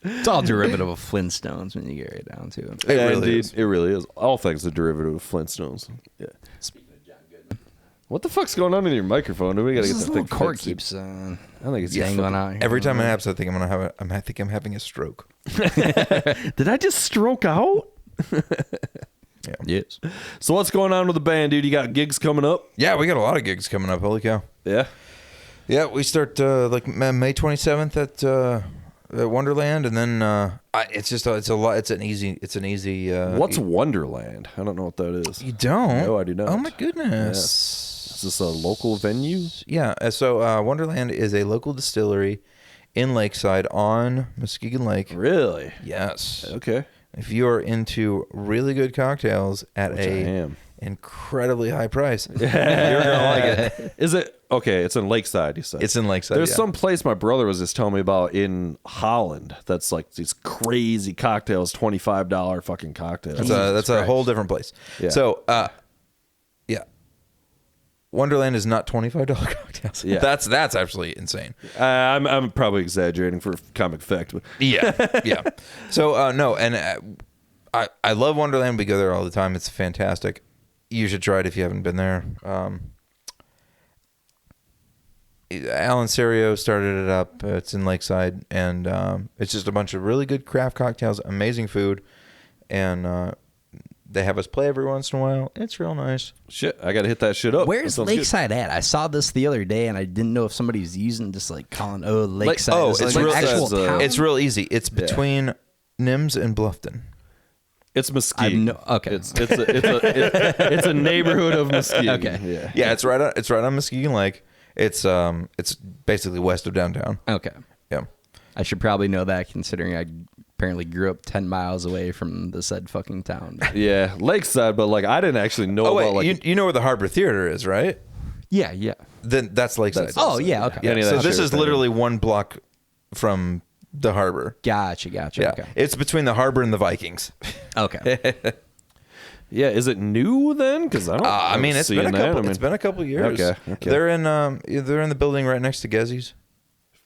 It's all derivative of Flintstones when you get right down to it. It Yeah, really indeed. is. It really is. All things are derivative of Flintstones. Yeah. What the fuck's going on with your microphone? We gotta get This that little thing cord fixed. keeps I think it's dangling out here. Every time it happens, I think I'm having a stroke. Did I just stroke out? Yes. So what's going on with the band, dude? You got gigs coming up? Yeah, we got a lot of gigs coming up. Holy cow! Yeah. Yeah, we start like May 27th at Wonderland, and then it's a lot. It's an easy. What's Wonderland? I don't know what that is. You don't? No, I do not. Oh my goodness! Is this a local venue? Yeah. So Wonderland is a local distillery in Lakeside on Muskegon Lake. Really? Yes. Okay. If you are into really good cocktails at Which I am. incredibly high price, you're gonna like it. Is it okay? It's in Lakeside. You said It's in Lakeside. There's yeah. some place my brother was just telling me about in Holland. That's like these crazy cocktails, $25 fucking cocktails. That's a whole different place. Yeah. So, yeah, Wonderland is not $25 cocktails. Yeah. That's actually insane. I'm probably exaggerating for comic effect, but Yeah. So no, and I love Wonderland. We go there all the time. It's fantastic. You should try it if you haven't been there. Alan Serio started it up. It's in Lakeside, and it's just a bunch of really good craft cocktails, amazing food, and they have us play every once in a while. It's real nice. shit, I gotta hit that shit up. Where's That sounds good. Lakeside at? I saw this the other day and I didn't know if somebody was using just like calling Lakeside. Oh, Is it's like real. an actual Lakesight's, town? It's real easy. It's between Nims and Bluffton. It's Muskegon. okay. It's a neighborhood of Muskegon. Okay. Yeah. Yeah, it's right on Muskegon Lake. It's basically west of downtown. Okay. Yeah. I should probably know that considering I apparently grew up 10 miles away from the said fucking town. Yeah, Lakeside, but like I didn't actually know Oh about wait, like you know where the Harbor Theater is, right? Yeah. Then that's Lakeside. Oh, yeah. Okay. Any of So that this shit is was literally 1 block from the harbor. Gotcha. Yeah, Okay. it's between the harbor and the Vikings. Okay. Yeah, is it new then? Because I don't. I mean, it's been a couple. It's been a couple years. Okay. They're in the building right next to Gezzy's.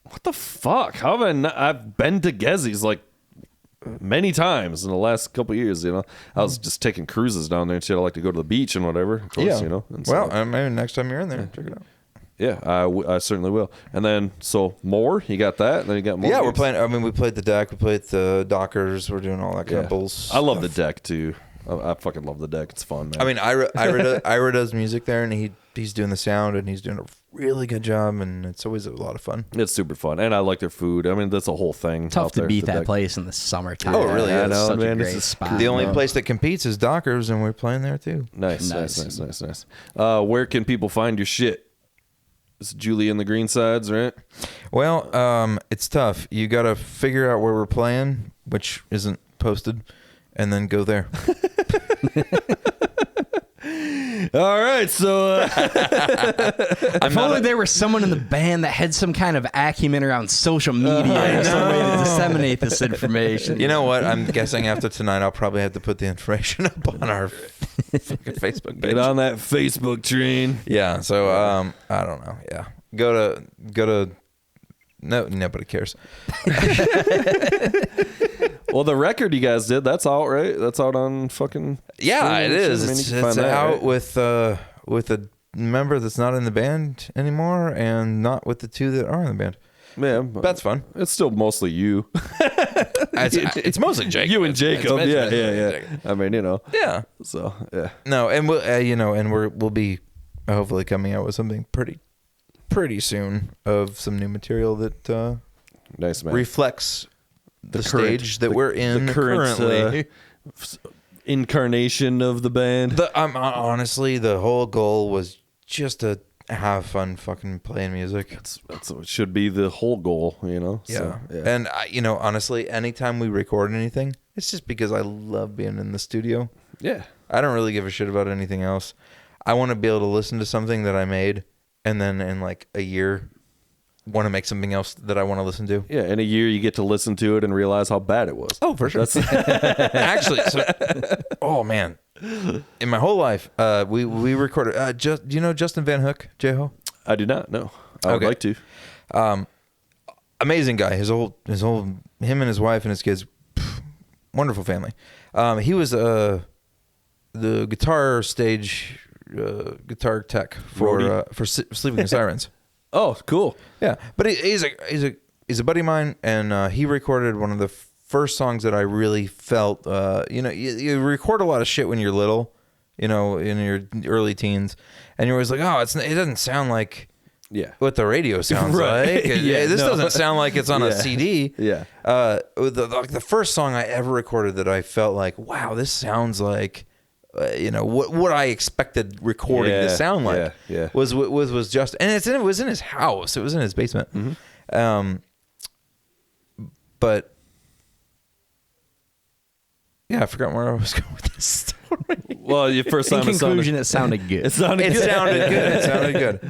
What the fuck? How have I not, I've been to Gezzy's like many times in the last couple years. You know, I was just taking cruises down there and shit. I like to go to the beach and whatever. Of course, you know. And so, Well, maybe next time you're in there, check it out. yeah, I certainly will. And then more. You got that. And then you got more. Yeah, we're gigs? playing. I mean, we played the deck. We played the Dockers. We're doing all that kind Yeah. of bulls. I love the deck too. I fucking love the deck. It's fun, man. I mean, Ira does music there, and he's doing the sound, and he's doing a really good job, and it's always a lot of fun. it's super fun, and I like their food. I mean, that's a whole thing. Tough out to there, beat the that deck. place in the summertime. Oh, it really It's is. I know, such man, a this great is spot. The only no. place that competes is Dockers, and we're playing there too. Nice. Where can people find your shit? It's Julie and the Greensides, right? Well, it's tough. You got to figure out where we're playing, which isn't posted, and then go there. All right, so If only there was someone in the band that had some kind of acumen around social media or some way to disseminate this information. You know what? I'm guessing after tonight, I'll probably have to put the information up on our fucking Facebook page. get on that Facebook train. Yeah. So I don't know. Yeah. Go to. No, nobody cares. Well, the record you guys did, that's out, right? That's out on fucking. Yeah, streaming it and shit? is. I mean, you It's can find that, out right? with a member that's not in the band anymore, and not with the two that are in the band. Yeah, That's fun. It's still mostly you. It's mostly Jacob. You and Jacob. It's Yeah. I mean, Yeah. So yeah. No, and we'll we'll be hopefully coming out with something pretty soon of some new material that Nice, man. reflects the current- stage that we're in the current, currently. Incarnation of the band. Honestly, the whole goal was just to have fun fucking playing music. That's what should be the whole goal, you know? Yeah. So, And, honestly, anytime we record anything, it's just because I love being in the studio. Yeah. I don't really give a shit about anything else. I want to be able to listen to something that I made and then in like a year want to make something else that I want to listen to. Yeah. In a year, you get to listen to it and realize how bad it was. Oh, for sure. Actually, oh man. In my whole life, we recorded. Do you know Justin Van Hook, J-Ho? I do not know. I would Okay. like to. Amazing guy. His whole him and his wife and his kids, wonderful family. He was the guitar stage guitar tech for Sleeping with Sirens. Oh, cool. Yeah, but he's a buddy of mine, and he recorded one of the first songs that I really felt. You record a lot of shit when you're little, in your early teens, and you're always like, oh, it doesn't sound like what the radio sounds Right. like. This doesn't sound like it's on a CD. Yeah. The first song I ever recorded that I felt like, wow, this sounds like. What I expected recording to sound like was just, and it was in his house. It was in his basement. Mm-hmm. But yeah, I forgot where I was going with this story. Well, your first time In conclusion, it sounded good. It sounded good. It sounded good.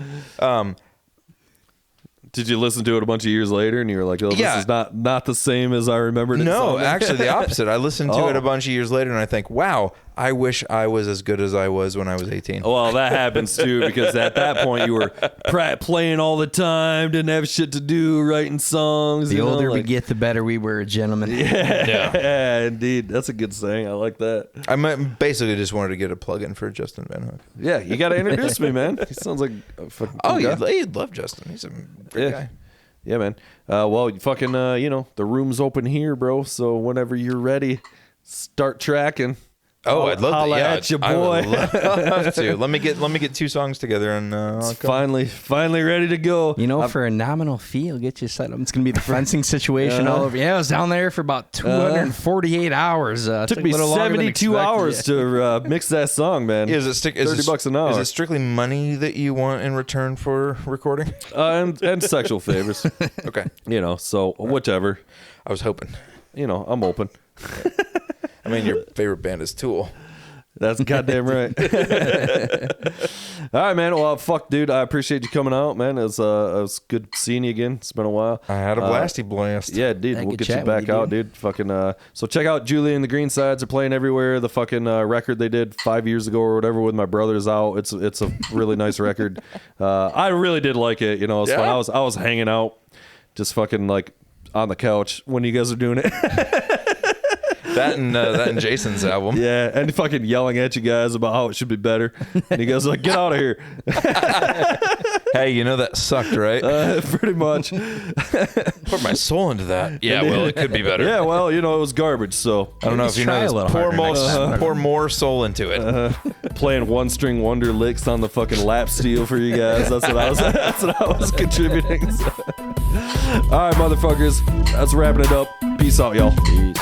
Did you listen to it a bunch of years later and you were like, oh, this Yeah. is not the same as I remembered it? No, sounding? actually the opposite. I listened to it a bunch of years later and I think, wow, I wish I was as good as I was when I was 18. Well, that happens too, because at that point you were playing all the time, didn't have shit to do, writing songs. The older we get, the better we were, gentlemen. Yeah, indeed. That's a good saying. I like that. I basically just wanted to get a plug-in for Justin Van Hook. Yeah, you got to introduce me, man. He sounds like a fucking cool guy. You'd love Justin. He's a great guy. Yeah, man. Well, you fucking, the room's open here, bro. So whenever you're ready, start tracking. Oh, I'd love to. Holla Yeah, at you, I would boy. love to. Let me get two songs together and I'll come. Finally ready to go. For a nominal fee, I'll get you set up. It's going to be the fencing situation all over. Yeah, I was down there for about 248 hours. Took me 72 hours to mix that song, man. Is it $30 an hour? Is it strictly money that you want in return for recording? And sexual favors. Okay. So whatever. I was hoping. I'm open. I mean, your favorite band is Tool. That's goddamn right. All right, man. Well, fuck, dude. I appreciate you coming out, man. It was good seeing you again. It's been a while. I had a blasty blast. Yeah, dude. We'll get you back out, dude. Fucking. So check out Julie and the Greensides. Are playing everywhere. The fucking record they did 5 years ago or whatever with my brothers out. It's a really nice record. I really did like it. It was fun. I was hanging out, just fucking like on the couch when you guys are doing it. That and Jason's album. Yeah, and fucking yelling at you guys about how it should be better. And you guys are like, get out of here. Hey, that sucked, right? Pretty much. Put my soul into that. Yeah, well, it could be better. Yeah, well, it was garbage, so. I don't know if you know this. Pour more soul into it. Playing one string wonder licks on the fucking lap steel for you guys. That's what I was contributing. So. All right, motherfuckers. That's wrapping it up. Peace out, y'all. Peace.